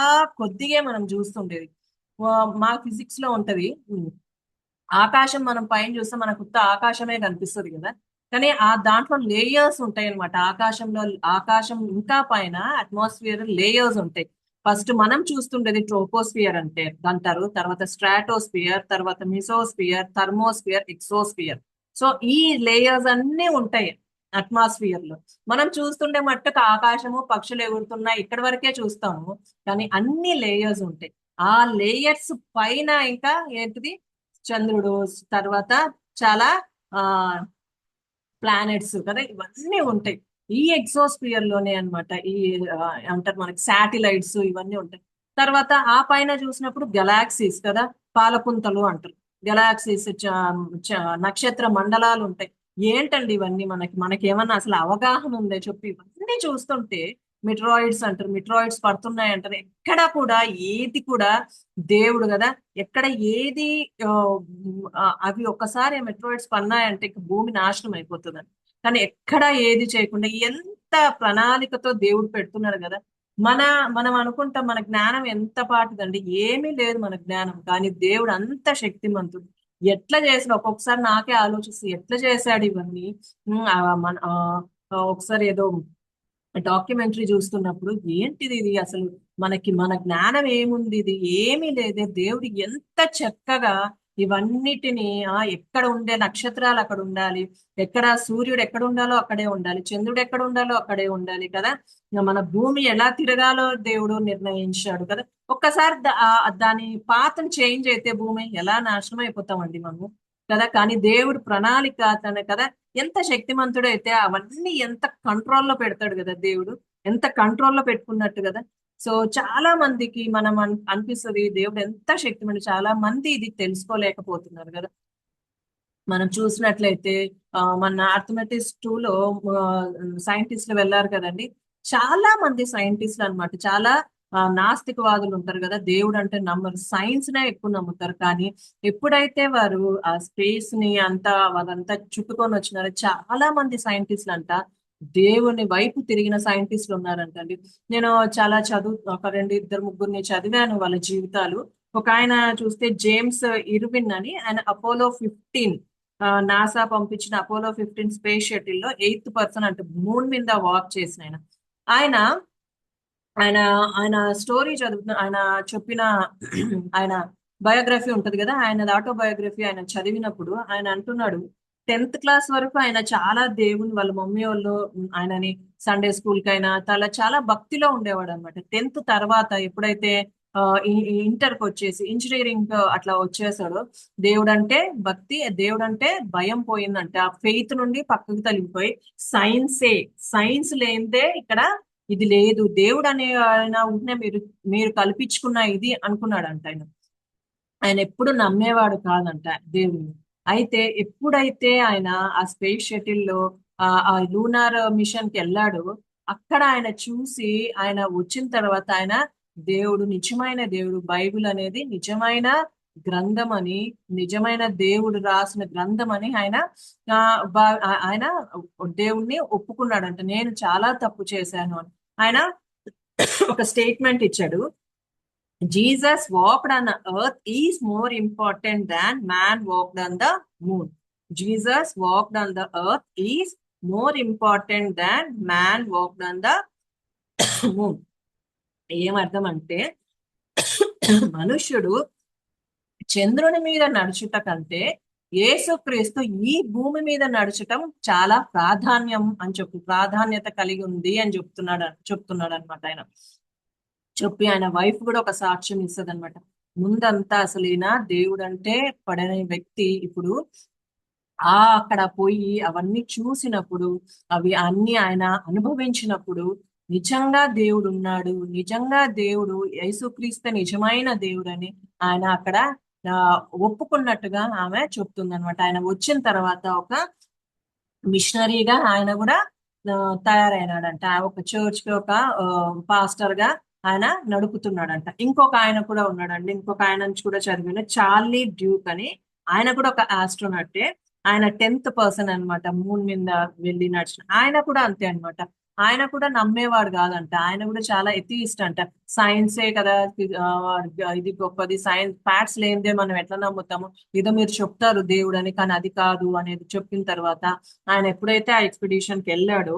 Speaker 1: కొద్దిగా మనం చూస్తుండేది. మా ఫిజిక్స్ లో ఉంటది, ఆకాశం మనం పైన చూస్తే మనకు ఉత్త ఆకాశమే కనిపిస్తుంది కదా. కానీ ఆ దాంట్లో లేయర్స్ ఉంటాయి అనమాట. ఆకాశం ఇంకా పైన అట్మాస్ఫియర్ లేయర్స్ ఉంటాయి. ఫస్ట్ మనం చూస్తుండేది ట్రోపోస్ఫియర్ అంటారు, తర్వాత స్ట్రాటోస్ఫియర్, తర్వాత మిసోస్ఫియర్, థర్మోస్ఫియర్, ఎక్సోస్ఫియర్. సో ఈ లేయర్స్ అన్ని ఉంటాయి అట్మాస్ఫియర్ లో. మనం చూస్తుండే మట్టుకు ఆకాశము, పక్షులు ఎగురుతున్నాయి ఇక్కడి వరకే చూస్తాము, కానీ అన్ని లేయర్స్ ఉంటాయి. ఆ లేయర్స్ పైన ఇంకా ఏంటిది, చంద్రుడు, తర్వాత చాలా ప్లానెట్స్ కదా, ఇవన్నీ ఉంటాయి ఈ ఎక్సోస్ఫియర్ లోనే అన్నమాట. ఈ అంటారు మనకి శాటిలైట్స్ ఇవన్నీ ఉంటాయి. తర్వాత ఆ పైన చూసినప్పుడు గెలాక్సీస్ కదా, పాలపుంతలు అంటారు. గెలాక్సీస్, నక్షత్ర మండలాలు ఉంటాయి. ఏంటండి ఇవన్నీ, మనకి ఏమన్నా అసలు అవగాహన ఉందే చెప్పి. ఇవన్నీ చూస్తుంటే మిట్రాయిడ్స్ అంటారు, మిట్రాయిడ్స్ పడుతున్నాయి అంటారు. ఎక్కడ కూడా ఏది కూడా దేవుడు కదా, ఎక్కడ ఏది అవి ఒక్కసారి మెట్రాయిడ్స్ పన్నాయంటే ఇక భూమి నాశనం అయిపోతుందని. కానీ ఎక్కడ ఏది చేయకుండా ఎంత ప్రణాళికతో దేవుడు పెడుతున్నాడు కదా. మనం అనుకుంటాం మన జ్ఞానం ఎంత పాటిదండి, ఏమీ లేదు మన జ్ఞానం. కానీ దేవుడు అంత శక్తిమంతుడు. ఎట్లా చేసిన ఒక్కొక్కసారి నాకే ఆలోచిస్తే ఎట్లా చేశాడు ఇవన్నీ. ఒకసారి ఏదో డాక్యుమెంటరీ చూస్తున్నప్పుడు ఏంటిది ఇది అసలు, మన జ్ఞానం ఏముంది, ఇది ఏమీ లేదే, దేవుడు ఎంత చక్కగా ఇవన్నిటిని ఎక్కడ ఉండే నక్షత్రాలు అక్కడ ఉండాలి, ఎక్కడ సూర్యుడు ఎక్కడ ఉండాలో అక్కడే ఉండాలి, చంద్రుడు ఎక్కడ ఉండాలో అక్కడే ఉండాలి కదా. మన భూమి ఎలా తిరగాలో దేవుడు నిర్ణయించాడు కదా. ఒక్కసారి దాని పాత్రను చేంజ్ అయితే భూమి ఎలా నాశనం అయిపోతామండి మనము కదా. కానీ దేవుడు ప్రణాళిక కదా, ఎంత శక్తిమంతుడు అయితే అవన్నీ ఎంత కంట్రోల్లో పెడతాడు కదా దేవుడు, ఎంత కంట్రోల్లో పెట్టుకున్నట్టు కదా. సో చాలా మందికి మనం అనిపిస్తుంది దేవుడు ఎంత శక్తిమంతుడు, చాలా మంది ఇది తెలుసుకోలేకపోతున్నారు కదా. మనం చూసినట్లయితే మన అర్థమెటిక్స్ 2లో సైంటిస్టులు వెళ్ళారు కదండి. చాలా మంది సైంటిస్టులు అన్నమాట. చాలా నాస్తికవాదులు ఉంటారు కదా, దేవుడు అంటే నమ్మరు, సైన్స్ నే ఎక్కువ నమ్ముతారు. కానీ ఎప్పుడైతే వారు ఆ స్పేస్ ని అంతా అదంతా చుట్టుకొని వచ్చినారో, చాలా మంది సైంటిస్టులు అంట దేవుని వైపు తిరిగిన సైంటిస్టులు ఉన్నారంటండి. నేను చాలా ఒక రెండు ఇద్దరు ముగ్గురిని చదివాను వాళ్ళ జీవితాలు. ఒక ఆయన చూస్తే జేమ్స్ ఇర్విన్ అని, ఆయన అపోలో 15 నాసా పంపించిన అపోలో 15 స్పేస్ షటిల్ లో 8th పర్సన్ అంటే మూన్ మీద వాక్ చేసిన ఆయన. ఆయన ఆయన ఆయన స్టోరీ చదువుతున్న ఆయన చెప్పిన ఆయన బయోగ్రఫీ ఉంటది కదా, ఆయన ఆటోబయోగ్రఫీ ఆయన చదివినప్పుడు ఆయన అంటున్నాడు, 10th క్లాస్ వరకు ఆయన చాలా దేవుని, వాళ్ళ మమ్మీ వాళ్ళు ఆయనని సండే స్కూల్ కైనా చాలా భక్తిలో ఉండేవాడు అనమాట. 10th తర్వాత ఎప్పుడైతే ఆ, ఇంటర్ కి వచ్చేసి ఇంజనీరింగ్ అట్లా వచ్చేసాడో, దేవుడంటే భక్తి, దేవుడంటే భయం పోయిందంటే, ఆ ఫెయిత్ నుండి పక్కకు తొలగిపోయి సైన్సే, సైన్స్ లేనిదే ఇక్కడ ఇది లేదు, దేవుడు అనే ఆయన ఉంటే మీరు కల్పించుకున్న ఇది అనుకున్నాడంట ఆయన. ఆయన ఎప్పుడు నమ్మేవాడు కాదంట దేవుణ్ణి. అయితే ఎప్పుడైతే ఆయన ఆ స్పేస్ షటిల్ లో ఆ లూనార్ మిషన్ కి వెళ్ళాడో, అక్కడ ఆయన చూసి, ఆయన వచ్చిన తర్వాత ఆయన దేవుడు నిజమైన దేవుడు, బైబిల్ అనేది నిజమైన గ్రంథం అని, నిజమైన దేవుడు రాసిన గ్రంథం అని ఆయన ఆ, ఆయన దేవుణ్ణి ఒప్పుకున్నాడంట. నేను చాలా తప్పు చేశాను అని ఆయన ఒక స్టేట్మెంట్ ఇచ్చాడు. Jesus walked on the earth is more important than man walked on the moon. Jesus walked on the earth is more important than man walked on the moon. ఏమర్థం అంటే, మనుష్యుడు చంద్రుని మీద నడుచుట కంటే యేసుక్రీస్తు ఈ భూమి మీద నడచటం చాలా ప్రాధాన్యత కలిగి ఉంది అని చెప్తున్నాడు అనమాట ఆయన. చెప్పి ఆయన వైఫ్ కూడా ఒక సాక్ష్యం ఇస్తుంది అనమాట. ముందంతా అసలు ఈయన దేవుడు అంటే పడని వ్యక్తి, ఇప్పుడు అక్కడ పోయి అవన్నీ చూసినప్పుడు, అవి అన్ని ఆయన అనుభవించినప్పుడు, నిజంగా దేవుడు ఉన్నాడు, నిజంగా దేవుడు యేసుక్రీస్తు నిజమైన దేవుడని ఆయన అక్కడ ఆ, ఒప్పుకున్నట్టుగా ఆమె చెప్తుంది అనమాట. ఆయన వచ్చిన తర్వాత ఒక మిషనరీగా ఆయన కూడా ఆ, తయారైనాడంట. ఒక చర్చ్ కి ఒక పాస్టర్ గా ఆయన నడుపుతున్నాడంట. ఇంకొక ఆయన కూడా ఉన్నాడండి, ఇంకొక ఆయన నుంచి కూడా చదివిన చార్లీ డ్యూక్ అని. ఆయన కూడా ఒక ఆస్ట్రోనటే. ఆయన 10th పర్సన్ అన్నమాట మూన్ మీద వెళ్ళి నడిచిన. ఆయన కూడా అంతే అన్నమాట. ఆయన కూడా నమ్మేవాడు కాదంట, ఆయన కూడా చాలా ఎథియిస్ట్ అంట. సైన్సే కదా ఇది గొప్పది, సైన్స్ ఫ్యాక్ట్స్ లేనిదే మనం ఎట్లా నమ్ముతాము, ఏదో మీరు చెప్తారు దేవుడు అని, కానీ అది కాదు అనేది చెప్పిన తర్వాత ఆయన ఎప్పుడైతే ఆ ఎక్స్పెడిషన్ కి వెళ్ళాడో,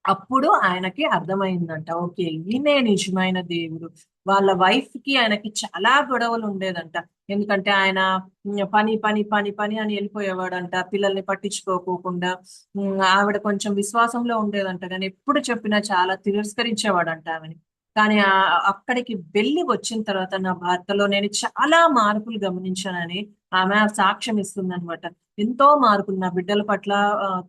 Speaker 1: అప్పుడు ఆయనకి అర్థమైందంట, ఓకే ఈయనే నిజమైన దేవుడు. వాళ్ళ వైఫ్ కి ఆయనకి చాలా గొడవలు ఉండేదంట. ఎందుకంటే ఆయన పని పని పని పని అని వెళ్ళిపోయేవాడంట, పిల్లల్ని పట్టించుకోకుండా. ఆవిడ కొంచెం విశ్వాసంలో ఉండేదంట, కానీ ఎప్పుడు చెప్పినా చాలా తిరస్కరించేవాడంట ఆమెని. కానీ అక్కడికి వెళ్ళి వచ్చిన తర్వాత నా భర్తలో నేను చాలా మార్పులు గమనించానని ఆమె సాక్ష్యం ఇస్తుంది అనమాట. ఎంతో మార్పులు, నా బిడ్డల పట్ల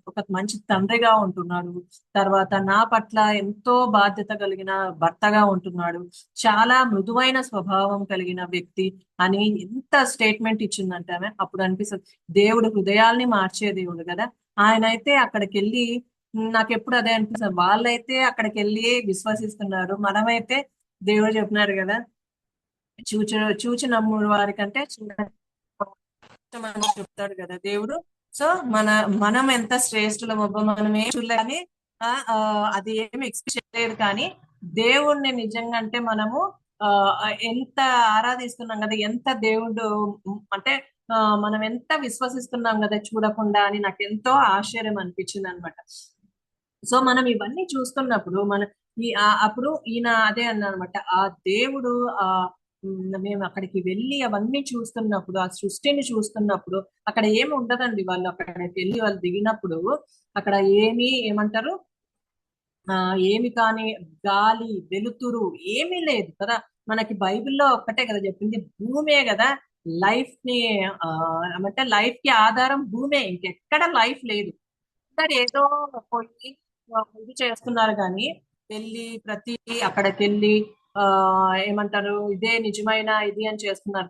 Speaker 1: ఒక మంచి తండ్రిగా ఉంటున్నాడు, తర్వాత నా పట్ల ఎంతో బాధ్యత కలిగిన భర్తగా ఉంటున్నాడు, చాలా మృదువైన స్వభావం కలిగిన వ్యక్తి అని ఎంత స్టేట్మెంట్ ఇచ్చిందంటే ఆమె. అప్పుడు అనిపిస్తుంది, దేవుడు హృదయాల్ని మార్చే దేవుడు కదా. ఆయన అయితే అక్కడికి వెళ్ళి, నాకు ఎప్పుడు అదే అనిపిస్తుంది, వాళ్ళైతే అక్కడికి వెళ్ళి విశ్వసిస్తున్నారు, మనమైతే దేవుడు చెప్పినారు కదా, చూచి చూచి నమ్ముడు వారి కంటే అని చెప్తాడు కదా దేవుడు. సో మనం ఎంత శ్రేష్ఠులం అబ్బా, మనం ఏం చూడలే కానీ అది ఏమి ఎక్స్పెక్ట్ చేయలేదు. కానీ దేవుణ్ణి నిజంగా అంటే మనము ఆ ఎంత ఆరాధిస్తున్నాం కదా, ఎంత దేవుడు అంటే మనం ఎంత విశ్వసిస్తున్నాం కదా చూడకుండా అని నాకు ఎంతో ఆశ్చర్యం అనిపించింది అనమాట. సో మనం ఇవన్నీ చూస్తున్నప్పుడు మన అప్పుడు ఈయన అదే అన్నమాట, ఆ దేవుడు ఆ మేము అక్కడికి వెళ్ళి అవన్నీ చూస్తున్నప్పుడు, ఆ సృష్టిని చూస్తున్నప్పుడు, అక్కడ ఏమి ఉండదండి. వాళ్ళు అక్కడికి వెళ్ళి వాళ్ళు దిగినప్పుడు అక్కడ ఏమంటారు, ఆ ఏమి కానీ గాలి వెలుతురు ఏమీ లేదు కదా. మనకి బైబిల్లో ఒక్కటే కదా చెప్పింది, భూమే కదా లైఫ్ ని ఆ అంటే లైఫ్ కి ఆధారం భూమే, ఇంకెక్కడ లైఫ్ లేదు. ఇక్కడ ఏదో పోయి ఇది చేస్తున్నారు కానీ, వెళ్ళి ప్రతి అక్కడికి వెళ్ళి ఆ ఏమంటారు ఇదే నిజమైన ఇది అని చేస్తున్నారు.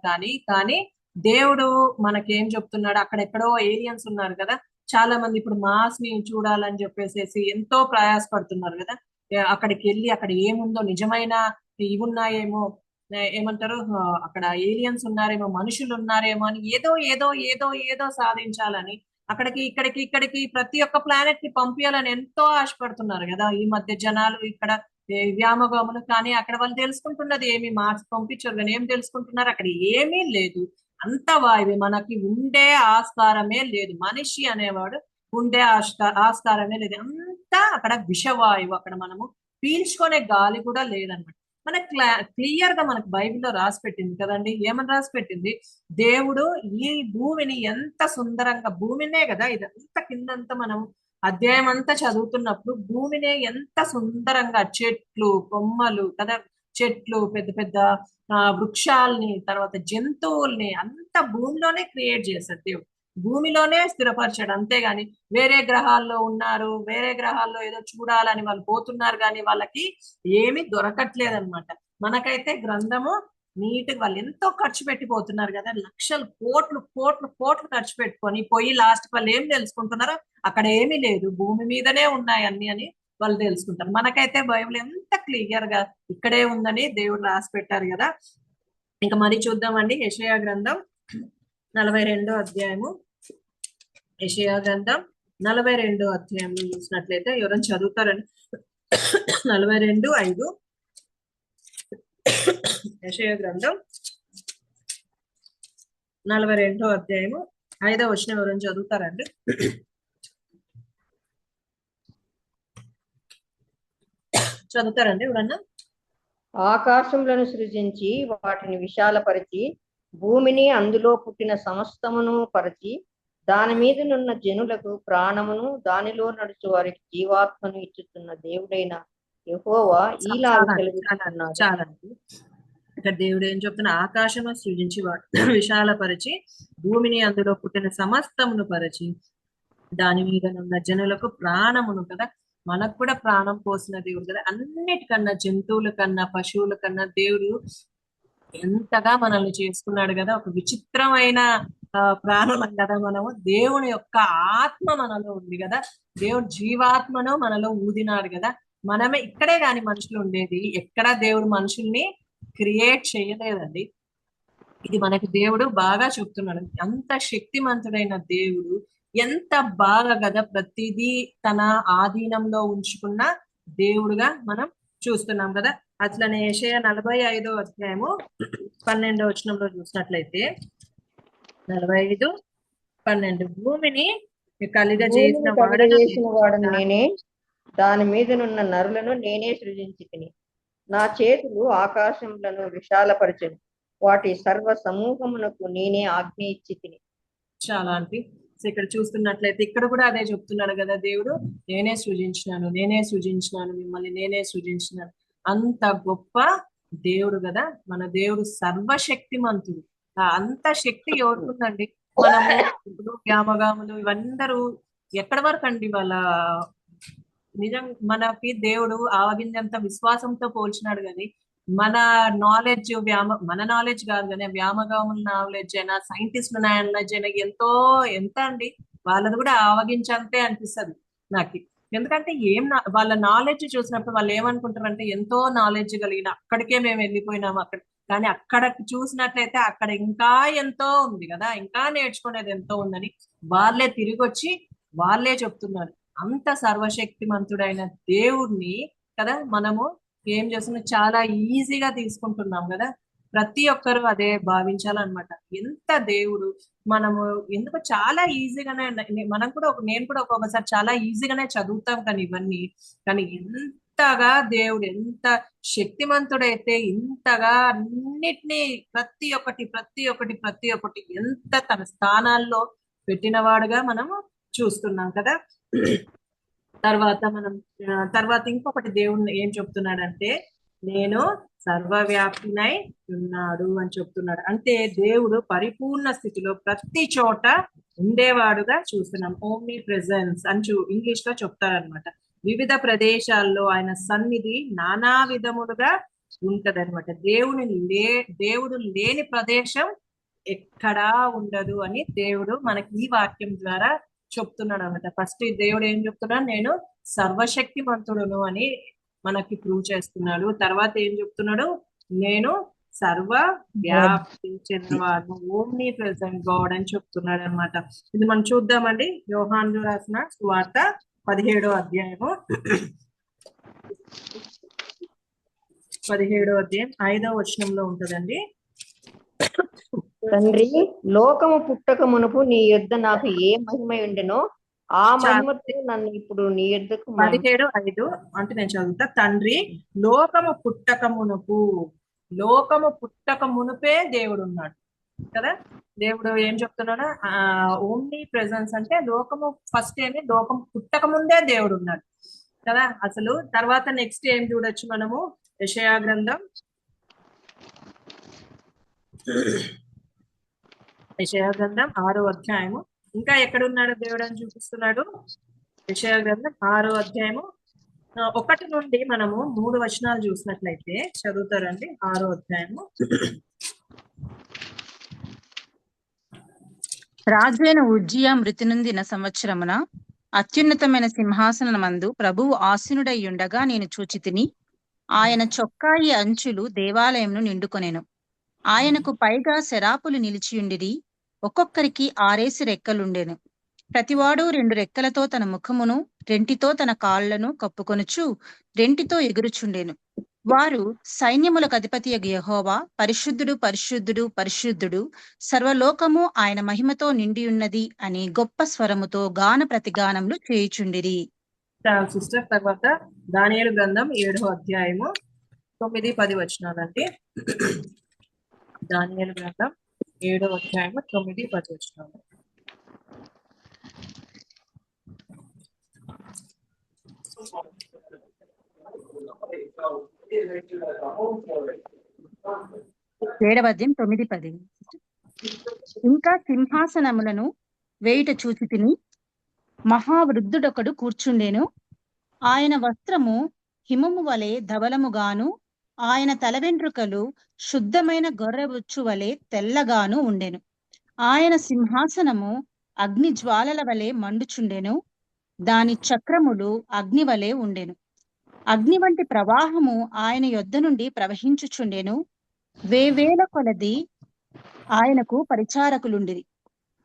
Speaker 1: కానీ దేవుడు మనకేం చెప్తున్నాడు, అక్కడెక్కడో ఏలియన్స్ ఉన్నారు కదా, చాలా మంది ఇప్పుడు మాస్ ని చూడాలని చెప్పేసి ఎంతో ప్రయాసపడుతున్నారు కదా. అక్కడికి వెళ్ళి అక్కడ ఏముందో నిజమైన ఇవి ఉన్నాయేమో, ఏమంటారు, అక్కడ ఏలియన్స్ ఉన్నారేమో, మనుషులు ఉన్నారేమో అని ఏదో ఏదో ఏదో ఏదో సాధించాలని అక్కడికి ఇక్కడికి ఇక్కడికి ప్రతి ఒక్క ప్లానెట్ కి పంపించాలని ఎంతో ఆశపడుతున్నారు కదా ఈ మధ్య జనాలు. ఇక్కడ వ్యామోగములు, కానీ అక్కడ వాళ్ళు తెలుసుకుంటున్నది ఏమి, మార్క్స్ పంపించారు కానీ ఏం తెలుసుకుంటున్నారు, అక్కడ ఏమీ లేదు. అంత వాయువే, మనకి ఉండే ఆస్కారమే లేదు. మనిషి అనేవాడు ఉండే ఆస్కారమే లేదు. అంతా అక్కడ విషవాయువు, అక్కడ మనము పీల్చుకునే గాలి కూడా లేదనమాట. మనకు క్లియర్ గా మనకు బైబిల్లో రాసి పెట్టింది కదండి. ఏమని రాసి పెట్టింది, దేవుడు ఈ భూమిని ఎంత సుందరంగా, భూమినే కదా ఇదంతా కిందంతా మనం అధ్యాయం అంతా చదువుతున్నప్పుడు భూమినే ఎంత సుందరంగా చెట్లు కొమ్మలు కదా, చెట్లు పెద్ద పెద్ద వృక్షాల్ని, తర్వాత జంతువుల్ని అంత భూమిలోనే క్రియేట్ చేశాడు దేవుడు. భూమిలోనే స్థిరపరిచాడు. అంతేగాని వేరే గ్రహాల్లో ఉన్నారు, వేరే గ్రహాల్లో ఏదో చూడాలని వాళ్ళు పోతున్నారు, కానీ వాళ్ళకి ఏమీ దొరకట్లేదు అనమాట. మనకైతే గ్రంథము నీట్ వాళ్ళు ఎంతో ఖర్చు పెట్టిపోతున్నారు కదా, లక్షలు కోట్లు కోట్లు కోట్లు ఖర్చు పెట్టుకొని పోయి లాస్ట్ వాళ్ళు ఏం తెలుసుకుంటున్నారో అక్కడ ఏమీ లేదు, భూమి మీదనే ఉన్నాయి అన్ని అని వాళ్ళు తెలుసుకుంటారు. మనకైతే బైబిల్ ఎంత క్లియర్ గా ఇక్కడే ఉందని దేవుడు రాసి పెట్టారు కదా. ఇంకా మరి చూద్దామండి, యెషయా గ్రంథం 42వ అధ్యాయము. యెషయా గ్రంథం 42వ అధ్యాయంలో చూసినట్లయితే ఎవరైనా చదువుతారండి? 42:5. యెషయా గ్రంథం 42వ అధ్యాయము 5వ వచనం ఎవరైనా చదువుతారండి? చదువుతారండి ఎవరన్నా?
Speaker 3: ఆకాశములను సృజించి వాటిని విశాలపరిచి భూమిని అందులో పుట్టిన సమస్తమును పరిచి దాని మీదనున్న జనులకు ప్రాణమును దానిలో నడుచు వారికి జీవాత్మను ఇచ్చుతున్న దేవుడైన యెహోవా ఈలాగు సెలవిస్తున్నాడు.
Speaker 1: చాలండి. ఇక్కడ దేవుడు ఏం చెప్తున్నా, ఆకాశము సృజించి వాటిని విశాలపరిచి భూమిని అందులో పుట్టిన సమస్తమును పరిచి దాని మీద ఉన్న జనులకు ప్రాణమును కదా, మనకు కూడా ప్రాణం పోసిన దేవుడు కదా. అన్నిటికన్నా, జంతువుల కన్నా, పశువుల కన్నా దేవుడు ఎంతగా మనల్ని చేసుకున్నాడు కదా. ఒక విచిత్రమైన ప్రాణులం కదా మనము. దేవుని యొక్క ఆత్మ మనలో ఉంది కదా, దేవుడు జీవాత్మను మనలో ఊదినాడు కదా. మనమే ఇక్కడే కాని మనుషులు ఉండేది, ఎక్కడ దేవుడు మనుషుల్ని క్రియేట్ చేయలేదండి. ఇది మనకి దేవుడు బాగా చెప్తున్నాడు. అంత శక్తిమంతుడైన దేవుడు ఎంత బాగా కదా ప్రతిదీ తన ఆధీనంలో ఉంచుకున్న దేవుడుగా మనం చూస్తున్నాం కదా. అట్లనే యెషయా 45వ అధ్యాయము 12వ వచనంలో చూసినట్లయితే 45:12 భూమిని కలిగజేసిన
Speaker 3: వాడను నేనే, దాని మీదనున్న నరులను నేనే సృజించి తిని, నా చేతులు ఆకాశములను విశాలపరచను, వాటి సర్వ సమూహమునకు నేనే ఆజ్ఞ ఇచ్చి తిని.
Speaker 1: చాలా అంటే ఇక్కడ చూస్తున్నట్లయితే ఇక్కడ కూడా అదే చెప్తున్నాడు కదా దేవుడు, నేనే సృజించినాను, నేనే సృజించినాను, మిమ్మల్ని నేనే సృజించినాను. అంత గొప్ప దేవుడు కదా మన దేవుడు, సర్వశక్తిమంతుడు. అంత శక్తి ఎవరుకుందండి? మనము ఇప్పుడు వ్యామగాములు ఇవందరూ ఎక్కడి వరకు అండి వాళ్ళ నిజం మనకి దేవుడు ఆవగింజంత విశ్వాసంతో పోల్చినాడు. కానీ మన నాలెడ్జ్ మన నాలెడ్జ్ కాదు కానీ వ్యామగాముల నాలెడ్జ్ అయినా, సైంటిస్టుల నాలెడ్జ్ అయినా ఎంత అండి, వాళ్ళది కూడా ఆవగించంతే అనిపిస్తుంది నాకు. ఎందుకంటే వాళ్ళ నాలెడ్జ్ చూసినప్పుడు వాళ్ళు ఏమనుకుంటారంటే ఎంతో నాలెడ్జ్ కలిగిన అక్కడికే మేము వెళ్ళిపోయినాము అక్కడ, కానీ అక్కడ చూసినట్లయితే అక్కడ ఇంకా ఎంతో ఉంది కదా, ఇంకా నేర్చుకునేది ఎంతో ఉందని వాళ్ళే తిరిగి వచ్చి వాళ్ళే చెప్తున్నారు. అంత సర్వశక్తిమంతుడైన దేవుణ్ణి కదా మనము ఏం చేస్తున్నాం, చాలా ఈజీగా తీసుకుంటున్నాం కదా. ప్రతి ఒక్కరు అదే భావించాలన్నమాట. ఎంత దేవుడు మనము ఎందుకు చాలా ఈజీగానే, మనం కూడా నేను కూడా ఒక్కొక్కసారి చాలా ఈజీగానే చదువుతాం కానీ ఇవన్నీ, కానీ ఎంతగా దేవుడు ఎంత శక్తిమంతుడైతే ఇంతగా అన్నిటినీ ప్రతి ఒక్కటి ఎంత తన స్థానాల్లో పెట్టినవాడుగా మనము చూస్తున్నాం కదా. తర్వాత ఇంకొకటి దేవుడు ఏం చెప్తున్నాడంటే, నేను సర్వవ్యాప్తినై ఉన్నాడు అని చెప్తున్నాడు. అంటే దేవుడు పరిపూర్ణ స్థితిలో ప్రతి చోట ఉండేవాడుగా చూస్తున్నాం. ఓమ్ని ప్రెజెన్స్ అని ఇంగ్లీష్ లో చెప్తారనమాట. వివిధ ప్రదేశాల్లో ఆయన సన్నిధి నానా విధములుగా ఉంటదనమాట. దేవుడు లేని ప్రదేశం ఎక్కడా ఉండదు అని దేవుడు మనకి ఈ వాక్యం ద్వారా చెప్తున్నాడు అనమాట. ఫస్ట్ దేవుడు ఏం చెప్తున్నాడు, నేను సర్వశక్తిమంతుడును అని మనకి ప్రూవ్ చేస్తున్నాడు. తర్వాత ఏం చెప్తున్నాడు, నేను సర్వ వ్యాపించిన వాడు, ఓమ్ని ప్రెసెంట్ గాడ్ అని చెప్తున్నాడు అనమాట. ఇది మనం చూద్దామండి. యోహాను రాసిన సువార్త 17వ అధ్యాయము 5వ వచనంలో ఉంటుందండి.
Speaker 3: తండ్రి, లోకము పుట్టక మునుపు నీ యొద్ద నాకు ఏ మహిమ ఉండెనో ఆ మహిమతో నన్ను ఇప్పుడు నీ యొద్దకు
Speaker 1: 17:5 అంటే నేను చదువుతా. తండ్రి, లోకము పుట్టక మునుపే దేవుడు ఉన్నాడు కదా. దేవుడు ఏం చెప్తున్నాడు, ఓమ్ని ప్రెసెన్స్ అంటే లోకము ఫస్ట్ ఏమి, లోకం పుట్టక ముందే దేవుడు ఉన్నాడు కదా. అసలు తర్వాత నెక్స్ట్ ఏం చూడొచ్చు మనము, యెషయా గ్రంథం 6వ అధ్యాయము. ఇంకా ఎక్కడున్నాడు దేవుడు అని చూపిస్తున్నాడు. యెషయా గ్రంథం 6వ అధ్యాయము 1 నుండి మనము 3 వచనాలు చూసినట్లయితే చదువుతారండి. 6వ అధ్యాయము.
Speaker 2: రాజైన ఉజ్జియా మృతి నొందిన సంవత్సరమున అత్యున్నతమైన సింహాసనమందు ప్రభువు ఆసీనుడై ఉండగా నేను చూచితిని. ఆయన చొక్కాయి అంచులు దేవాలయంను నిండుకొనెను. ఆయనకు పైగా శరాపులు నిలిచియుండిరి. ఒక్కొక్కరికి 6 రెక్కలుండెను. ప్రతివాడు 2 రెక్కలతో తన ముఖమును, 2 తన కాళ్లను కప్పుకొనుచు 2 ఎగురుచుండెను. వారు, సైన్యములకు అధిపతియగు యెహోవా, పరిశుద్ధుడు పరిశుద్ధుడు పరిశుద్ధుడు, సర్వలోకము ఆయన మహిమతో నిండియున్నది అని గొప్ప స్వరముతో గాన ప్రతిగానములు చేయుచుండిరి.
Speaker 1: సిస్టర్, తర్వాత దానియేలు గ్రంథం 7వ అధ్యాయము 9-10 వచనాలండి. దానియేలు గ్రంథం 7వ అధ్యాయము 9-10 వచనాలు.
Speaker 2: ఏడవ అధ్యాయం 9-10. ఇంకా సింహాసనములను వేయుట చూచితిని. మహావృద్ధుడొకడు కూర్చుండెను. ఆయన వస్త్రము హిమము వలె ధవలముగాను, ఆయన తల వెంట్రుకలు శుద్ధమైన గొర్రెబొచ్చు వలె తెల్లగాను ఉండెను. ఆయన సింహాసనము అగ్ని జ్వాలల వలె మండుచుండెను. దాని చక్రములు అగ్ని వలె ఉండెను. అగ్ని వంటి ప్రవాహము ఆయన యొద్ద నుండి ప్రవహించుచుండెను. వేవేల కొలది ఆయనకు పరిచారకులుండిరి.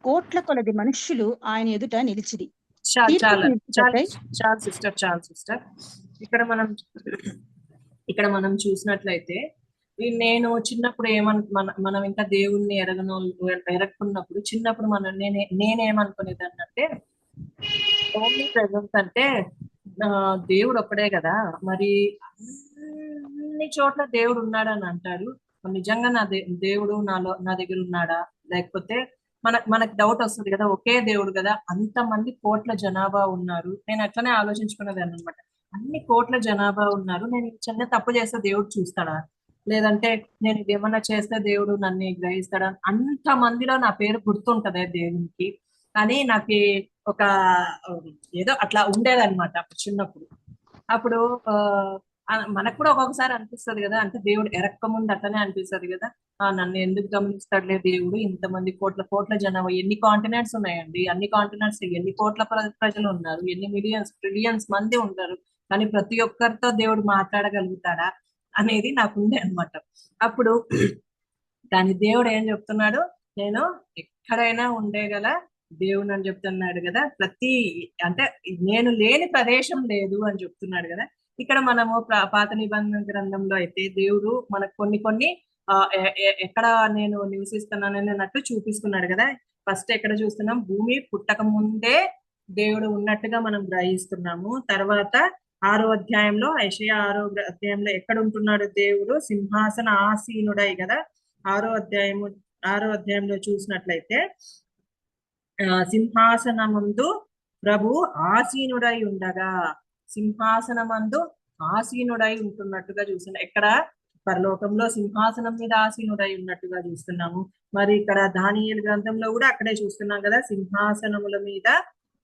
Speaker 2: కోట్ల కొలది మనుష్యులు ఆయన ఎదుట నిలిచిరి.
Speaker 1: చాలు సిస్టర్. ఇక్కడ మనం చూసినట్లయితే, నేను చిన్నప్పుడు మనం ఇంకా దేవుణ్ణి ఎరగకున్నప్పుడు చిన్నప్పుడు నేనేమనుకునేదాన్ని అంటే, ఓన్లీ ప్రెజెన్స్ అంటే దేవుడు ఒక్కడే కదా, మరి అన్ని చోట్ల దేవుడు ఉన్నాడని అంటారు. నిజంగా దేవుడు నా దగ్గర ఉన్నాడా, లేకపోతే మనకు డౌట్ వస్తుంది కదా, ఒకే దేవుడు కదా, అంతమంది కోట్ల జనాభా ఉన్నారు. నేను అట్లనే ఆలోచించుకునేదాన్ని అనమాట. అన్ని కోట్ల జనాభా ఉన్నారు, నేను చిన్న తప్పు చేస్తే దేవుడు చూస్తాడా, లేదంటే నేను ఏమన్నా చేస్తే దేవుడు నన్ను గ్రహిస్తాడా, అంత మందిలో నా పేరు గుర్తుంటదే దేవునికి. కానీ నాకు ఒక ఏదో అట్లా ఉండేదన్నమాట చిన్నప్పుడు. అప్పుడు మనకు కూడా ఒక్కొక్కసారి అనిపిస్తుంది కదా, అంటే దేవుడు ఎరక్క ముందు అట్లనే అనిపిస్తుంది కదా, నన్ను ఎందుకు గమనిస్తాడులే దేవుడు, ఇంతమంది కోట్ల జనాభా, ఎన్ని కాంటినెంట్స్ ఉన్నాయండి, అన్ని కాంటినెంట్స్ ఎన్ని కోట్ల ప్రజలు ఉన్నారు, ఎన్ని ట్రిలియన్స్ మంది ఉంటారు, కానీ ప్రతి ఒక్కరితో దేవుడు మాట్లాడగలుగుతాడా అనేది నాకుండే అనమాట అప్పుడు. కానీ దేవుడు ఏం చెప్తున్నాడు, నేను ఎక్కడైనా ఉండేగల దేవుడు అని చెప్తున్నాడు కదా. అంటే నేను లేని ప్రదేశం లేదు అని చెప్తున్నాడు కదా. ఇక్కడ మనము పాత నిబంధన గ్రంథంలో అయితే దేవుడు మనకు కొన్ని ఎక్కడ నేను నివసిస్తున్నానని అన్నట్టు చూపిస్తున్నాడు కదా. ఫస్ట్ ఎక్కడ చూస్తున్నాం, భూమి పుట్టక ముందే దేవుడు ఉన్నట్టుగా మనం గ్రహిస్తున్నాము. తర్వాత 6వ అధ్యాయంలో, యెషయా 6వ అధ్యాయంలో ఎక్కడ ఉంటున్నాడు దేవుడు, సింహాసన ఆసీనుడై కదా. 6వ అధ్యాయంలో చూసినట్లయితే, సింహాసనమందు ప్రభు ఆసీనుడై ఉండగా, సింహాసనమందు ఆసీనుడై ఉంటున్నట్టుగా చూస్తున్నాం. ఎక్కడ పరలోకంలో సింహాసనం మీద ఆసీనుడై ఉన్నట్టుగా చూస్తున్నాము. మరి ఇక్కడ దానియేలు గ్రంథంలో కూడా అక్కడే చూస్తున్నాం కదా, సింహాసనముల మీద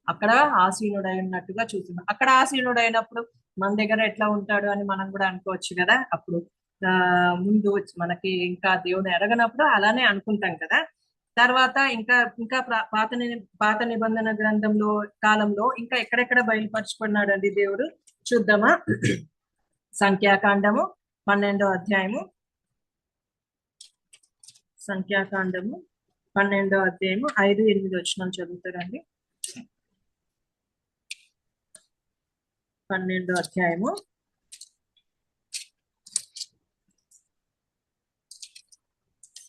Speaker 1: అక్కడ ఆసీనుడై ఉన్నట్టుగా చూస్తున్నాం. అక్కడ ఆసీనుడైనప్పుడు మన దగ్గర ఎట్లా ఉంటాడు అని మనం కూడా అనుకోవచ్చు కదా. అప్పుడు ముందు మనకి ఇంకా దేవుని ఎరగనప్పుడు అలానే అనుకుంటాం కదా. తర్వాత ఇంకా ఇంకా పాత నిబంధన గ్రంథంలో కాలంలో ఇంకా ఎక్కడెక్కడ బయలుపరచబడినాడండి దేవుడు చూద్దామా. సంఖ్యాకాండము 12వ అధ్యాయము. సంఖ్యాకాండము 12వ అధ్యాయము 5-8 వచనాలు చదువుతారండి. 12వ అధ్యాయము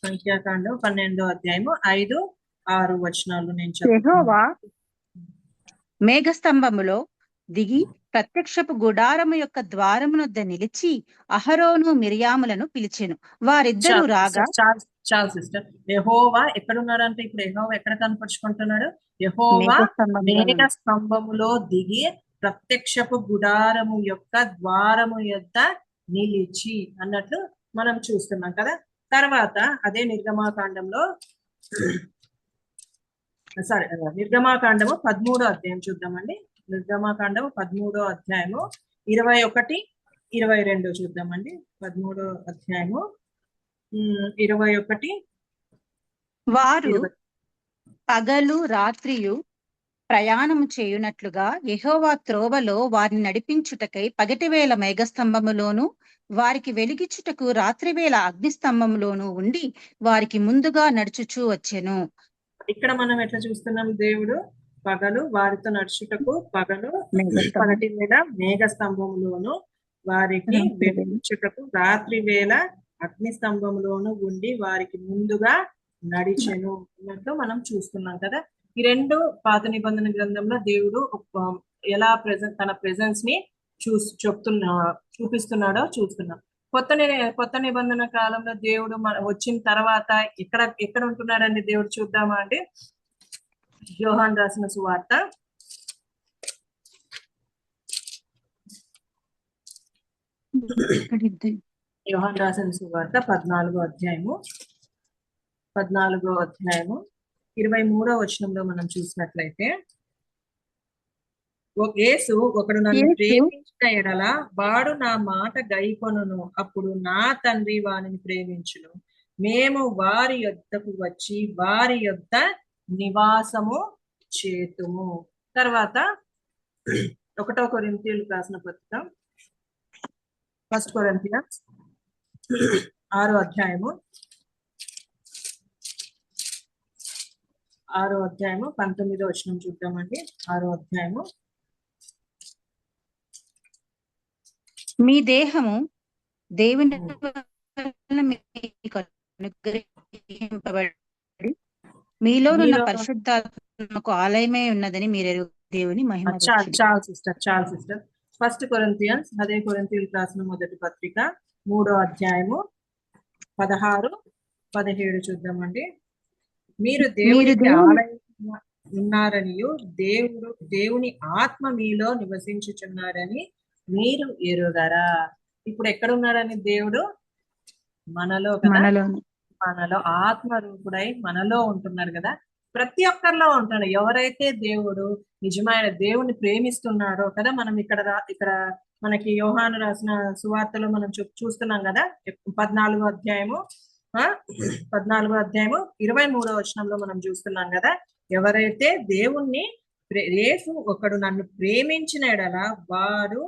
Speaker 1: సంఖ్యాకాండం 12వ అధ్యాయము 5-6 వచనాలు నేను
Speaker 2: యెహోవా
Speaker 1: చదువుతున్నాను.
Speaker 2: మేఘస్తంభములో దిగి ప్రత్యక్షపు గుడారము యొక్క ద్వారమునొద్ద నిలిచి అహరోను మిరియాములను పిలిచెను. వారిద్దరూ రాగా
Speaker 1: చాలు సిస్టర్. యెహోవా ఎక్కడున్నాడంటే ఇప్పుడు యెహోవా ఎక్కడ కనపరుచుకుంటున్నాడు? యెహోవా
Speaker 2: మేఘస్తంభములో
Speaker 1: మేఘ స్తంభములో దిగి ప్రత్యక్షపు గుడారము యొక్క ద్వారము యొద్ద నిలిచి అన్నట్లు మనం చూస్తున్నాం కదా. తర్వాత అదే నిర్గమాకాండంలో నిర్గమాకాండము 13వ అధ్యాయం చూద్దామండి. నిర్గమాకాండము 13వ అధ్యాయము 21-22 చూద్దామండి. 13వ అధ్యాయము 21
Speaker 2: వారు
Speaker 1: 20.
Speaker 2: పగలు రాత్రియు ప్రయాణము చేయునట్లుగా యెహోవా త్రోవలో వారిని నడిపించుటకై పగటివేళ మేఘస్తంభములోను వారికి వెలిగించుటకు రాత్రివేళ అగ్నిస్తంభములోను ఉండి వారికి ముందుగా నడుచుచూ వచ్చెను.
Speaker 1: ఇక్కడ మనం ఎట్లా చూస్తున్నాం? దేవుడు పగలు వారితో నడుచుటకు పగలు పగటి వేళ మేఘ స్తంభంలోను వారికి వెలిగించుటకు రాత్రి వేళ అగ్ని స్తంభంలోను ఉండి వారికి ముందుగా నడిచెను అన్నట్లు మనం చూస్తున్నాం కదా. ఈ రెండు పాత నిబంధన గ్రంథంలో దేవుడు ఎలా తన ప్రెజెన్స్ ని చూపిస్తున్నాడో చూస్తున్నాం. కొత్త నిబంధన కాలంలో దేవుడు వచ్చిన తర్వాత ఎక్కడ ఉంటున్నాడండి దేవుడు చూద్దామా అండి. యోహాను రాసిన సువార్త 14వ అధ్యాయము 23వ వచనంలో మనం చూసినట్లయితే, యేసు ఒకడు నన్ను ప్రేమించిన ఎడల వాడు నా మాట గైకొనును, అప్పుడు నా తండ్రి వానిని ప్రేమించును, మేము వారి యొద్దకు వచ్చి వారి యొద్ద నివాసము చేతుము. తర్వాత 1 కొరింథీయులకు రాసిన పత్రిక 1 కొరింథియన్స్ 6వ అధ్యాయము 19వ వచనం చూద్దామండి. 6వ అధ్యాయము.
Speaker 2: మీ దేహము దేవుని వలన మీకు అనుగ్రహింపబడి మీలోనున్న పరిశుద్ధాత్మకు ఆలయమై ఉన్నదని మీరు దేవుని మహిమ.
Speaker 1: చాలు సిస్టర్. 1 కొరింథియన్స్ అదే కొరింథీయులకు రాసిన మొదటి పత్రిక 3వ అధ్యాయము 16-17 చూద్దామండి. మీరు దేవునికి ఆలయం ఉన్నారనియు దేవుని ఆత్మ మీలో నివసించుచున్నారని మీరు ఎరుగరా. ఇప్పుడు ఎక్కడ ఉన్నాడని దేవుడు? మనలో కదా, మనలో ఆత్మరూపుడై మనలో ఉంటున్నాడు కదా. ప్రతి ఒక్కరిలో ఉంటాడు. ఎవరైతే దేవుడు నిజమైన దేవుని ప్రేమిస్తున్నాడో కదా, మనం ఇక్కడ మనకి యోహాను రాసిన సువార్తలో మనం చూస్తున్నాం కదా. 14వ అధ్యాయము 23వ వచనంలో మనం చూస్తున్నాం కదా. ఎవరైతే దేవుణ్ణి యేసు ఒకడు నన్ను ప్రేమించిన ఎడల వాడు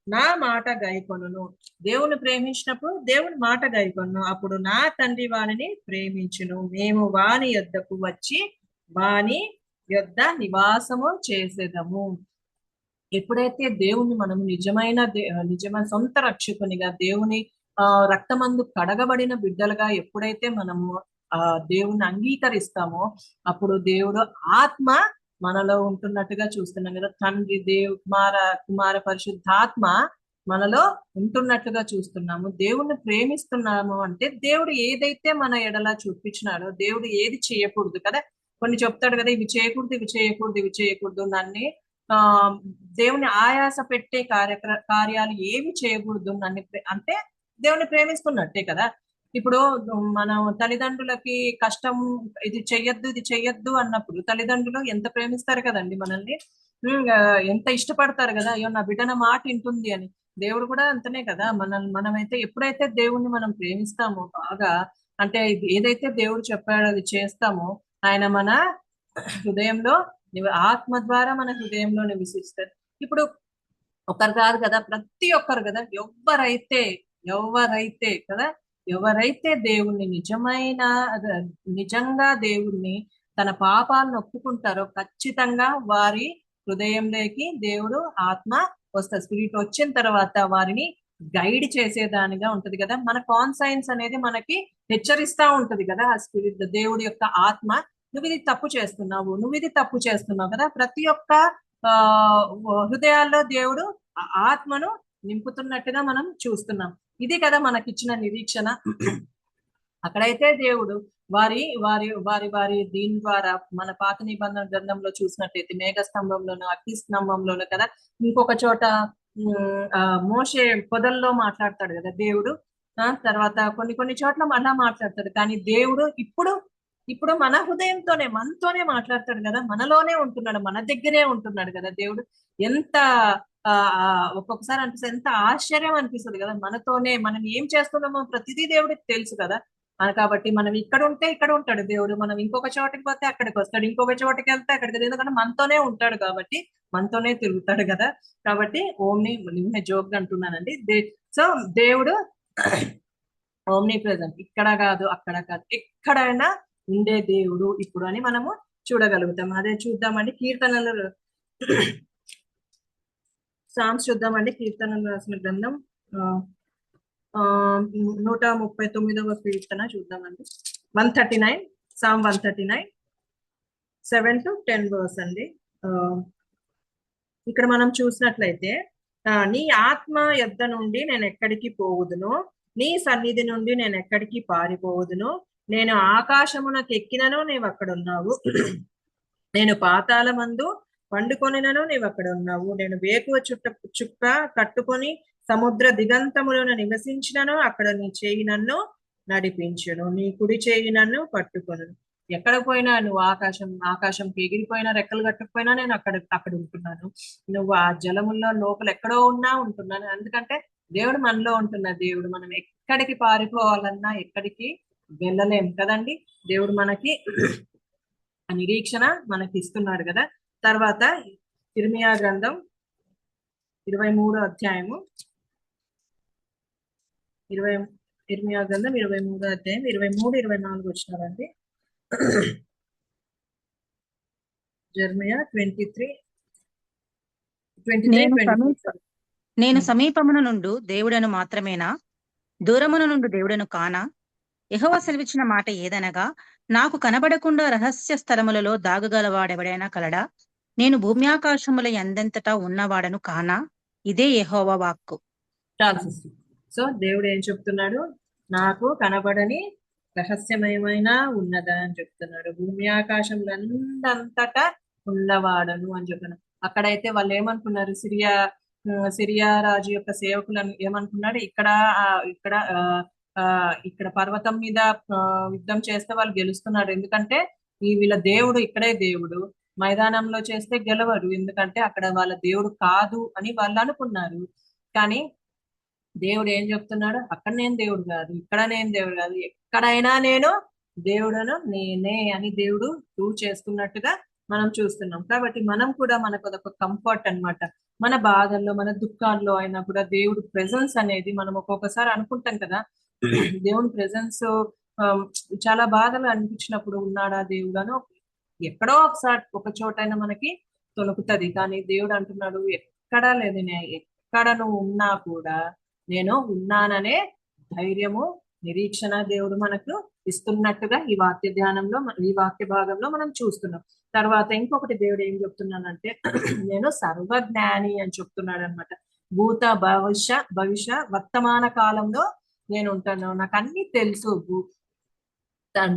Speaker 1: నా మాట గైకొనును. దేవుని ప్రేమించినప్పుడు దేవుని మాట గైకొను, అప్పుడు నా తండ్రి వానిని ప్రేమించును, మేము వాని యొద్దకు వచ్చి వాని యొద్ద నివాసము చేసేదము. ఎప్పుడైతే దేవుణ్ణి మనము నిజమైన సొంత రక్షకునిగా దేవుని రక్తమందు కడగబడిన బిడ్డలుగా ఎప్పుడైతే మనము దేవుణ్ణి అంగీకరిస్తామో అప్పుడు దేవుడు ఆత్మ మనలో ఉంటున్నట్టుగా చూస్తున్నాం కదా. తండ్రి కుమార పరిశుద్ధాత్మ మనలో ఉంటున్నట్టుగా చూస్తున్నాము. దేవుణ్ణి ప్రేమిస్తున్నాము అంటే దేవుడు ఏదైతే మన ఎడలా చూపించినాడో, దేవుడు ఏది చేయకూడదు కదా. కొన్ని చెప్తాడు కదా, ఇవి చేయకూడదు నన్ను దేవుని ఆయాస పెట్టే కార్యాలు ఏవి చేయకూడదు నన్ను అంటే దేవుని ప్రేమిస్తున్నట్టే కదా. ఇప్పుడు మన తల్లిదండ్రులకి కష్టం, ఇది చెయ్యొద్దు అన్నప్పుడు తల్లిదండ్రులు ఎంత ప్రేమిస్తారు కదండి మనల్ని, ఎంత ఇష్టపడతారు కదా. అయ్యో నా బిడ్డ నా మాట వింటుంది అని. దేవుడు కూడా అంతనే కదా. మనమైతే ఎప్పుడైతే దేవుణ్ణి మనం ప్రేమిస్తామో బాగా, అంటే ఏదైతే దేవుడు చెప్పాడో అది చేస్తామో ఆయన మన హృదయంలో ఆత్మ ద్వారా మన హృదయంలో నివసిస్తారు. ఇప్పుడు ఒకరు కాదు కదా, ప్రతి ఒక్కరు కదా, ఎవరైతే కదా, ఎవరైతే దేవుణ్ణి నిజంగా దేవుణ్ణి తన పాపాలను ఒప్పుకుంటారో ఖచ్చితంగా వారి హృదయంలోకి దేవుడు ఆత్మ వస్తుంది. స్పిరిట్ వచ్చిన తర్వాత వారిని గైడ్ చేసేదానిగా ఉంటది కదా. మన కాన్సైన్స్ అనేది మనకి హెచ్చరిస్తా ఉంటది కదా. ఆ స్పిరిట్ దేవుడి యొక్క ఆత్మ, నువ్వు ఇది తప్పు చేస్తున్నావు కదా. ప్రతి ఒక్క ఆ హృదయాల్లో దేవుడు ఆత్మను నింపుతున్నట్టుగా మనం చూస్తున్నాం. ఇది కదా మనకిచ్చిన నిరీక్షణ. అక్కడైతే దేవుడు వారి వారి వారి వారి దీని ద్వారా మన పాత నిబంధన గ్రంథంలో చూసినట్టయితే మేఘ స్తంభంలోను అగ్ని స్తంభంలోను కదా, ఇంకొక చోట మోషే పొదల్లో మాట్లాడతాడు కదా దేవుడు. తర్వాత కొన్ని చోట్ల అలా మాట్లాడతాడు. కానీ దేవుడు ఇప్పుడు మన మనతోనే మాట్లాడతాడు కదా. మనలోనే ఉంటున్నాడు, మన దగ్గరే ఉంటున్నాడు కదా దేవుడు. ఎంత ఒక్కొక్కసారి అనిపిస్తుంది, ఎంత ఆశ్చర్యం అనిపిస్తుంది కదా. మనతోనే మనం ఏం చేస్తున్నామో ప్రతిదీ దేవుడికి తెలుసు కదా. కాబట్టి మనం ఇక్కడ ఉంటే ఇక్కడ ఉంటాడు దేవుడు, మనం ఇంకొక చోటకి పోతే అక్కడికి వస్తాడు, ఇంకొక చోటకి వెళ్తే అక్కడికి, ఎందుకంటే మనతోనే ఉంటాడు కాబట్టి మనతోనే తిరుగుతాడు కదా. కాబట్టి ఓమ్ని నిన్నే జోక్ అంటున్నానండి. సో దేవుడు ఓమ్ని ప్రెజెంట్, ఇక్కడ కాదు అక్కడ కాదు, ఎక్కడైనా ఉండే దేవుడు ఇప్పుడు అని మనము చూడగలుగుతాం. అదే చూద్దామండి కీర్తనలు, సామ్స్ చూద్దామండి. కీర్తనలు రాసిన గ్రంథం 139వ కీర్తన చూద్దామండి. 139, సామ్ 139, 7 to 10 verse అండి. ఇక్కడ మనం చూసినట్లయితే, నీ ఆత్మ యొద్ద నుండి నేను ఎక్కడికి పోవుదును, నీ సన్నిధి నుండి నేను ఎక్కడికి పారిపోవుదును. నేను ఆకాశమునకు ఎక్కినను నీవు అక్కడ ఉన్నావు, నేను పాతాళమందు పండుకొనినను నీవు అక్కడ ఉన్నావు. నేను వేకువ చుక్క కట్టుకొని సముద్ర దిగంతములను నివసించినను అక్కడ నీ చేయి నన్ను నడిపించును, నీ కుడి చేయి నన్ను పట్టుకొను. ఎక్కడ పోయినా నువ్వు ఆకాశంకి ఎగిరిపోయినా, రెక్కలు కట్టుకుపోయినా నేను అక్కడ ఉంటున్నాను. నువ్వు ఆ జలముల్లో లోపల ఎక్కడో ఉంటున్నాను. ఎందుకంటే దేవుడు మనలో ఉంటున్న దేవుడు. మనం ఎక్కడికి పారిపోవాలన్నా ఎక్కడికి వెళ్ళలేం కదండి. దేవుడు మనకి ఆ నిరీక్షణ మనకి ఇస్తున్నాడు కదా. తర్వాత ఇర్మియా గ్రంథం 23వ అధ్యాయము, ఇర్మియా గ్రంథం 23వ అధ్యాయం 23-24 వచ్చినారండి. జెర్మియా 23.
Speaker 2: నేను సమీపమున నుండు దేవుడను మాత్రమేనా, దూరమున నుండి దేవుడను కానా? యెహోవా సెలవిచ్చిన మాట ఏదనగా, నాకు కనబడకుండా రహస్య స్థలములలో దాగగలవాడెవడైనా కలడా? నేను భూమ్యాకాశముల ఎందెంతటా ఉన్నవాడను కానా? ఇదే యెహోవా వాక్కు.
Speaker 1: సో దేవుడు ఏం చెప్తున్నాడు? నాకు కనబడని రహస్యమయమైన ఉన్నదా అని చెప్తున్నాడు. భూమి ఆకాశంలంతటా ఉన్నవాడను అని చెప్తున్నాడు. అక్కడైతే వాళ్ళు ఏమనుకున్నారు? సిరియా రాజు యొక్క సేవకులను ఏమనుకున్నాడు? ఇక్కడ పర్వతం మీద యుద్ధం చేస్తే వాళ్ళు గెలుస్తున్నారు, ఎందుకంటే వీళ్ళ దేవుడు ఇక్కడే దేవుడు, మైదానంలో చేస్తే గెలవరు, ఎందుకంటే అక్కడ వాళ్ళ దేవుడు కాదు అని వాళ్ళు అనుకున్నారు. కానీ దేవుడు ఏం చెప్తున్నాడు? అక్కడ నేను దేవుడు కాదు, ఇక్కడ నేను దేవుడు కాదు, ఎక్కడైనా నేను దేవుడను నేనే అని దేవుడు ప్రూవ్ చేసుకున్నట్టుగా మనం చూస్తున్నాం. కాబట్టి మనం కూడా మనకు అదొక కంఫర్ట్ అన్నమాట. మన బాధల్లో, మన దుఃఖాల్లో అయినా కూడా దేవుడు ప్రెజెన్స్ అనేది మనం ఒక్కొక్కసారి అనుకుంటాం కదా, దేవుని ప్రెజెన్స్ చాలా బాధలు అనిపించినప్పుడు ఉన్నాడా దేవుడను ఎక్కడో ఒకసారి ఒక చోటైనా మనకి తొలుకుతుంది. కానీ దేవుడు అంటున్నాడు, ఎక్కడా లేదు, ఎక్కడ నువ్వు ఉన్నా కూడా నేను ఉన్నాననే ధైర్యము, నిరీక్షణ దేవుడు మనకు ఇస్తున్నట్టుగా ఈ వాక్య ధ్యానంలో, ఈ వాక్య భాగంలో మనం చూస్తున్నాం. తర్వాత ఇంకొకటి దేవుడు ఏం చెప్తున్నానంటే, నేను సర్వజ్ఞాని అని చెప్తున్నాడు అనమాట. భూత భవిష్య వర్తమాన కాలంలో నేను ఉంటాను, నాకు అన్ని తెలుసు.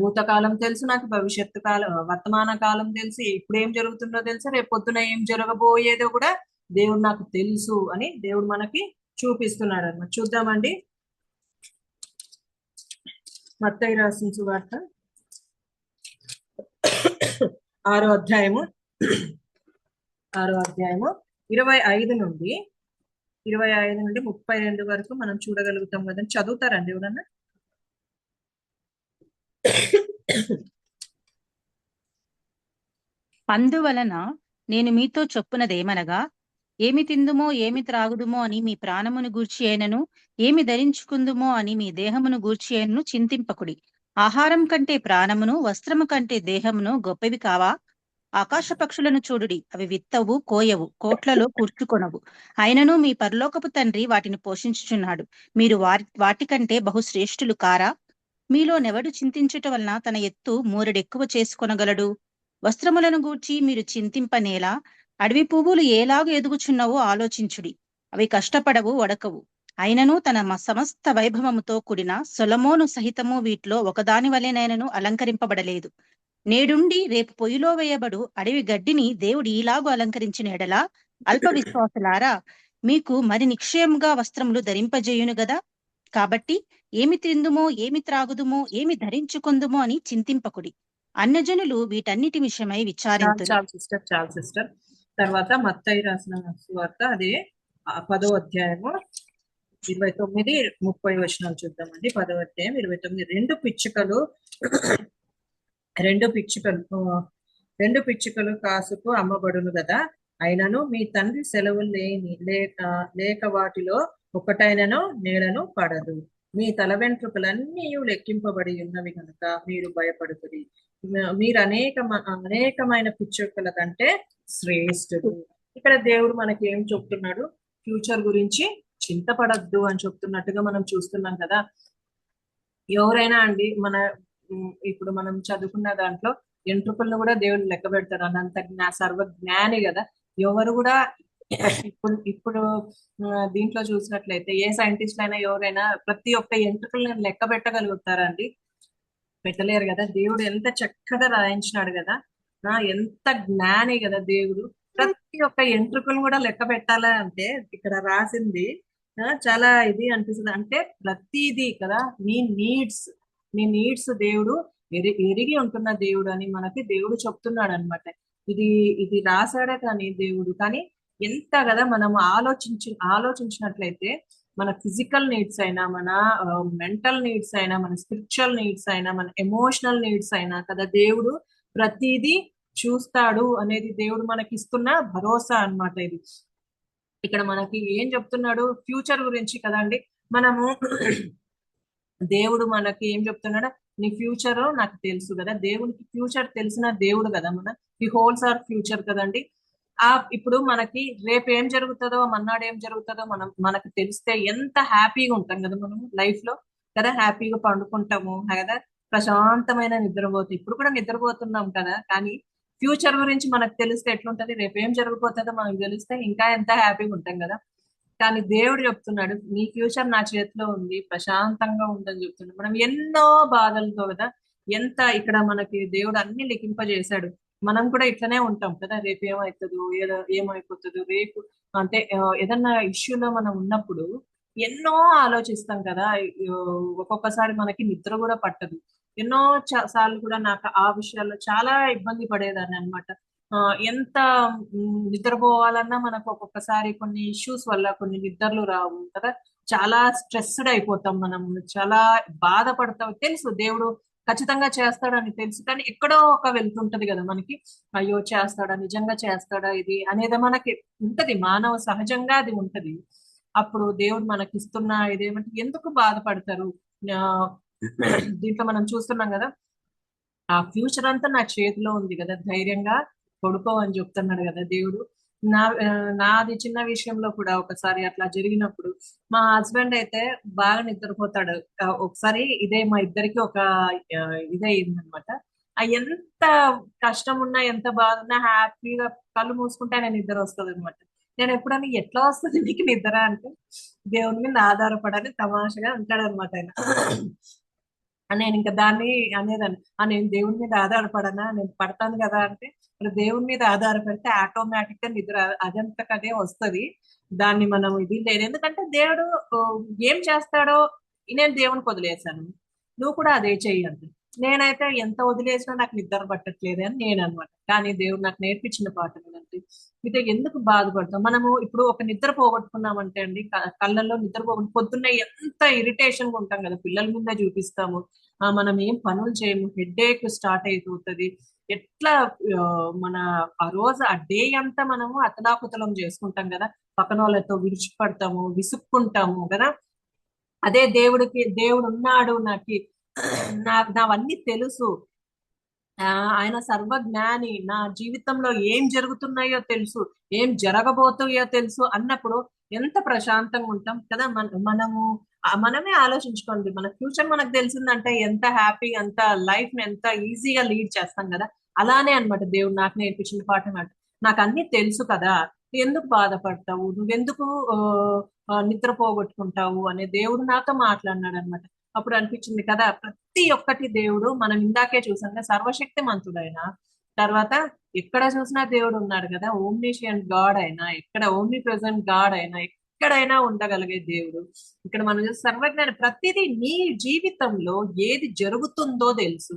Speaker 1: భూతకాలం తెలుసు నాకు, భవిష్యత్తు కాలం, వర్తమాన కాలం తెలుసు, ఇప్పుడు ఏం జరుగుతుందో తెలుసు, రేపు పొద్దున ఏం జరగబోయేదో కూడా దేవుడు నాకు తెలుసు అని దేవుడు మనకి చూపిస్తున్నాడు అన్నమాట. చూద్దామండి మత్తయి రాసిన సువార్త 6వ అధ్యాయము 25 నుండి 32 వరకు మనం చూడగలుగుతాం కదండి. చదువుతారండి ఎవరన్నా?
Speaker 2: అందువలన నేను మీతో చెప్పునదేమనగా, ఏమి తిందుమో ఏమి త్రాగుదుమో అని మీ ప్రాణమును గూర్చి అయినను, ఏమి ధరించుకుందుమో అని మీ దేహమును గూర్చి అయినను చింతింపకుడి. ఆహారం కంటే ప్రాణమును, వస్త్రము కంటే దేహమును గొప్పవి కావా? ఆకాశ పక్షులను చూడుడి, అవి విత్తవు, కోయవు, కోట్లలో కూర్చుకొనవు, అయినను మీ పరలోకపు తండ్రి వాటిని పోషించుచున్నాడు. మీరు వాటికంటే బహుశ్రేష్ఠులు కారా? మీలో నెవడు చింతించుట వలన తన ఎత్తు మూరెడెక్కువ చేసుకొనగలడు? వస్త్రములను గూర్చి మీరు చింతింపనేలా? అడవి పువ్వులు ఏలాగు ఎదుగుచున్నవో ఆలోచించుడి. అవి కష్టపడవు, వడకవు. అయినను తన సమస్త వైభవముతో కూడిన సొలొమోను సహితము వీటిలో ఒకదాని వలెనైనను అలంకరింపబడలేదు. నేడుండి రేపు పొయ్యిలో వేయబడు అడవి గడ్డిని దేవుడు ఈలాగు అలంకరించిన ఎడలా, అల్ప విశ్వాసులారా, మీకు మరి నిక్షేముగా వస్త్రములు ధరింపజేయును గదా. కాబట్టి ఏమి తిందుమో ఏమి త్రాగుదుమో ఏమి ధరించుకుందుమో అని చింతింపకుడి. అన్యజనులు వీటన్నిటి విషయమై విచారింతురు.
Speaker 1: చాలు సిస్టర్. తర్వాత మత్తయి రాసిన సువార్త అదే 10వ అధ్యాయము 29-30 వచనాలు చూద్దామండి. 10వ అధ్యాయం 29. రెండు పిచ్చుకలు కాసుకు అమ్మబడును కదా, అయినను మీ తండ్రి సెలవు లేక వాటిలో ఒకటైనను నేలను పడదు. మీ తల వెంట్రుకలన్నీ లెక్కింపబడి ఉన్నవి కనుక మీరు భయపడుతుంది. మీరు అనేకమైన పిచ్చుకల కంటే శ్రేష్ఠుడు. ఇక్కడ దేవుడు మనకి ఏం చెప్తున్నాడు? ఫ్యూచర్ గురించి చింతపడద్దు అని చెప్తున్నట్టుగా మనం చూస్తున్నాం కదా. ఎవరైనా అండి ఇప్పుడు మనం చదువుకున్న దాంట్లో ఎంట్రుకలను కూడా దేవుడు లెక్క పెడతారు. అనంత సర్వజ్ఞాని కదా. ఎవరు కూడా ఇప్పుడు దీంట్లో చూసినట్లయితే ఏ సైంటిస్ట్ అయినా ఎవరైనా ప్రతి ఒక్క ఎంట్రుకలను లెక్క పెట్టగలుగుతారండి? పెట్టలేరు కదా. దేవుడు ఎంత చక్కగా రాయించినాడు కదా, ఎంత జ్ఞాని కదా దేవుడు. ప్రతి ఒక్క ఎంట్రుకలను కూడా లెక్క పెట్టాలా అంటే ఇక్కడ రాసింది చాలా ఇది అనిపిస్తుంది. అంటే ప్రతిదీ కదా నీ నీడ్స్ దేవుడు ఎరిగి ఉంటున్న దేవుడు అని మనకి దేవుడు చెప్తున్నాడు అనమాట. ఇది రాశాడే కానీ దేవుడు, కానీ ఎంత కదా మనం ఆలోచించినట్లయితే మన ఫిజికల్ నీడ్స్ అయినా, మన మెంటల్ నీడ్స్ అయినా, మన స్పిరిచువల్ నీడ్స్ అయినా, మన ఎమోషనల్ నీడ్స్ అయినా కదా దేవుడు ప్రతిదీ చూస్తాడు అనేది దేవుడు మనకి ఇస్తున్న భరోసా అన్నమాట. ఇది ఇక్కడ మనకి ఏం చెప్తున్నాడు? ఫ్యూచర్ గురించి కదండి. మనము దేవుడు మనకి ఏం చెప్తున్నాడు? నీ ఫ్యూచర్ నాకు తెలుసు కదా. దేవునికి ఫ్యూచర్ తెలిసిన దేవుడు కదా. ఈ హోల్స్ ఆర్ ఫ్యూచర్ కదండి. ఇప్పుడు మనకి రేపు ఏం జరుగుతుందో, మన్నాడు ఏం జరుగుతుందో మనకు తెలిస్తే ఎంత హ్యాపీగా ఉంటాం కదా మనము లైఫ్ లో కదా. హ్యాపీగా పండుకుంటాము కదా, ప్రశాంతమైన నిద్రపోతాం. ఇప్పుడు కూడా నిద్రపోతున్నాం కదా, కానీ ఫ్యూచర్ గురించి మనకు తెలిస్తే ఎట్లుంటది? రేపు ఏం జరగబోతుందో మనకు తెలిస్తే ఇంకా ఎంత హ్యాపీగా ఉంటాం కదా. కానీ దేవుడు చెప్తున్నాడు నీ ఫ్యూచర్ నా చేతిలో ఉంది, ప్రశాంతంగా ఉందని చెప్తున్నాడు. మనం ఎన్నో బాధలతో కదా, ఎంత ఇక్కడ మనకి దేవుడు అన్ని లిఖింపజేశాడు. మనం కూడా ఇట్లనే ఉంటాం కదా. రేపు ఏమవుతుందో, ఏమైపోతుందో, రేపు అంటే ఏదన్నా ఇష్యూలో మనం ఉన్నప్పుడు ఎన్నో ఆలోచిస్తాం కదా. ఒక్కొక్కసారి మనకి నిద్ర కూడా పట్టదు. ఎన్నో సార్లు కూడా నాకు ఆ విషయాల్లో చాలా ఇబ్బంది పడేదాన్ని అనమాట. ఎంత నిద్రపోవాలన్నా మనకు ఒక్కొక్కసారి కొన్ని ఇష్యూస్ వల్ల కొన్ని నిద్రలు రావు కదా. చాలా స్ట్రెస్డ్ అయిపోతాం మనం, చాలా బాధపడతాం. తెలుసు దేవుడు ఖచ్చితంగా చేస్తాడని తెలుసు, కానీ ఎక్కడో ఒక వెళ్తుంటది కదా మనకి. అయ్యో చేస్తాడా, నిజంగా చేస్తాడా ఇది అనేది మనకి ఉంటది, మానవ సహజంగా అది ఉంటది. అప్పుడు దేవుడు మనకి ఇస్తున్న ఇదేమంటే ఎందుకు బాధపడతారు? దీంట్లో మనం చూస్తున్నాం కదా, ఆ ఫ్యూచర్ అంతా నా చేతిలో ఉంది కదా, ధైర్యంగా పడుకో అని చెప్తున్నాడు కదా దేవుడు. నాది చిన్న విషయంలో కూడా ఒకసారి అట్లా జరిగినప్పుడు మా హస్బెండ్ అయితే బాగా నిద్రపోతాడు. ఒకసారి ఇదే మా ఇద్దరికి ఒక ఇదే అయిందనమాట. ఎంత కష్టం ఉన్నా, ఎంత బాధ ఉన్నా హ్యాపీగా కళ్ళు మూసుకుంటే ఆయన నిద్ర వస్తుంది అనమాట. నేను ఎప్పుడన్నా ఎట్లా వస్తుంది నీకు నిద్ర అంటే, దేవుని మీద ఆధారపడాలని తమాషగా అంటాడు అనమాట ఆయన. నేను ఇంకా దాన్ని అనేదాన్ని, నేను దేవుని మీద ఆధారపడనా, నేను పడతాను కదా అంటే, దేవుని మీద ఆధారపడితే ఆటోమేటిక్ గా నిద్ర అదంతకదే వస్తుంది. దాన్ని మనం ఇది లేదు, ఎందుకంటే దేవుడు ఏం చేస్తాడో నేను దేవునికి వదిలేశాను, నువ్వు కూడా అదే చెయ్యి అంటే. నేనైతే ఎంత వదిలేసినా నాకు నిద్ర పట్టట్లేదు అని నేను అనమాట. కానీ దేవుడు నాకు నేర్పించిన పాఠం ఏంటంటే, మీతో ఎందుకు బాధపడతాం? మనము ఇప్పుడు ఒక నిద్ర పోగొట్టుకున్నామంటే అండి, కళ్ళల్లో నిద్ర పోగొట్టు పొద్దున్న ఎంత ఇరిటేషన్ గా ఉంటాం కదా, పిల్లల మీద చూపిస్తాము, మనం ఏం పనులు చేయము, హెడేక్ స్టార్ట్ అయిపోతుంది. ఎట్లా ఆ, మన ఆ రోజు ఆ డే అంతా మనము అతలాకుతలం చేసుకుంటాం కదా, పక్కన వాళ్ళతో విరుచుపడతాము, విసుక్కుంటాము కదా. అదే దేవుడు ఉన్నాడు నావన్నీ తెలుసు, ఆయన సర్వజ్ఞాని, నా జీవితంలో ఏం జరుగుతున్నాయో తెలుసు, ఏం జరగబోతున్నాయో తెలుసు అన్నప్పుడు ఎంత ప్రశాంతంగా ఉంటాం కదా. మనము మనమే ఆలోచించుకోండి, మన ఫ్యూచర్ మనకు తెలిసిందంటే ఎంత హ్యాపీ, ఎంత లైఫ్ ని ఎంత ఈజీగా లీడ్ చేస్తాం కదా. అలానే అన్నమాట దేవుడు నాకు నేర్పించిన పాఠం అంటే, నాకు అన్ని తెలుసు కదా, ఎందుకు బాధపడతావు, నువ్వెందుకు ఆ, నిద్ర పోగొట్టుకుంటావు అనే దేవుడు నాతో మాట్లాడినాడు అనమాట. అప్పుడు అనిపించింది కదా, ప్రతి ఒక్కటి దేవుడు, మనం ఇందాకే చూసాం కదా, సర్వశక్తి మంతుడైన, తర్వాత ఎక్కడ చూసినా దేవుడు ఉన్నాడు కదా, ఓమ్నిషియంట్ గాడ్ అయినా, ఎక్కడ ఓమ్ని ప్రెసెంట్ గాడ్ అయినా, ఎక్కడైనా ఉండగలిగే దేవుడు. ఇక్కడ మనం చూస్తే సర్వజ్ఞాని, ప్రతిదీ నీ జీవితంలో ఏది జరుగుతుందో తెలుసు,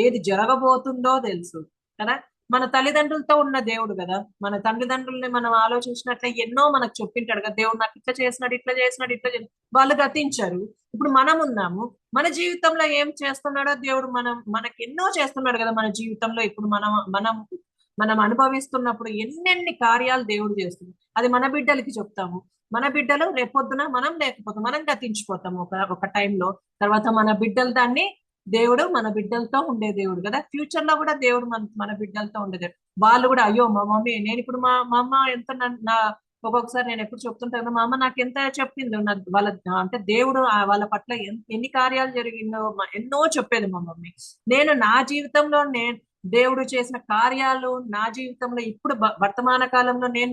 Speaker 1: ఏది జరగబోతుందో తెలుసు కదా. మన తల్లిదండ్రులతో ఉన్న దేవుడు కదా, మన తల్లిదండ్రుల్ని మనం ఆలోచించినట్లే ఎన్నో మనకు చెప్పింటాడు కదా, దేవుడు నాకు ఇట్లా చేసినాడు, ఇట్లా చేసినాడు, ఇట్లా చేసినాడు. వాళ్ళు గతించారు, ఇప్పుడు మనం ఉన్నాము. మన జీవితంలో ఏం చేస్తున్నాడో దేవుడు మనకి ఎన్నో చేస్తున్నాడు కదా మన జీవితంలో. ఇప్పుడు మనం మనం అనుభవిస్తున్నప్పుడు ఎన్నెన్ని కార్యాలు దేవుడు చేస్తుంది, అది మన బిడ్డలకి చెప్తాము. మన బిడ్డలు రేపొద్దున మనం లేకపోతే మనం గతించిపోతాము ఒక టైంలో. తర్వాత మన బిడ్డలు దాన్ని, దేవుడు మన బిడ్డలతో ఉండే దేవుడు కదా, ఫ్యూచర్ లో కూడా దేవుడు మన బిడ్డలతో ఉండే దేవుడు. వాళ్ళు కూడా అయ్యో మా మమ్మీ, నేను ఇప్పుడు మా అమ్మ ఎంత నా ఒక్కొక్కసారి నేను ఎప్పుడు చెప్తుంటాను కదా, మా అమ్మ నాకు ఎంత చెప్పిందో, వాళ్ళ అంటే దేవుడు వాళ్ళ పట్ల ఎన్ని కార్యాలు జరిగిందో ఎన్నో చెప్పేది మా మమ్మీ. నేను నా జీవితంలో దేవుడు చేసిన కార్యాలు నా జీవితంలో ఇప్పుడు వర్తమాన కాలంలో నేను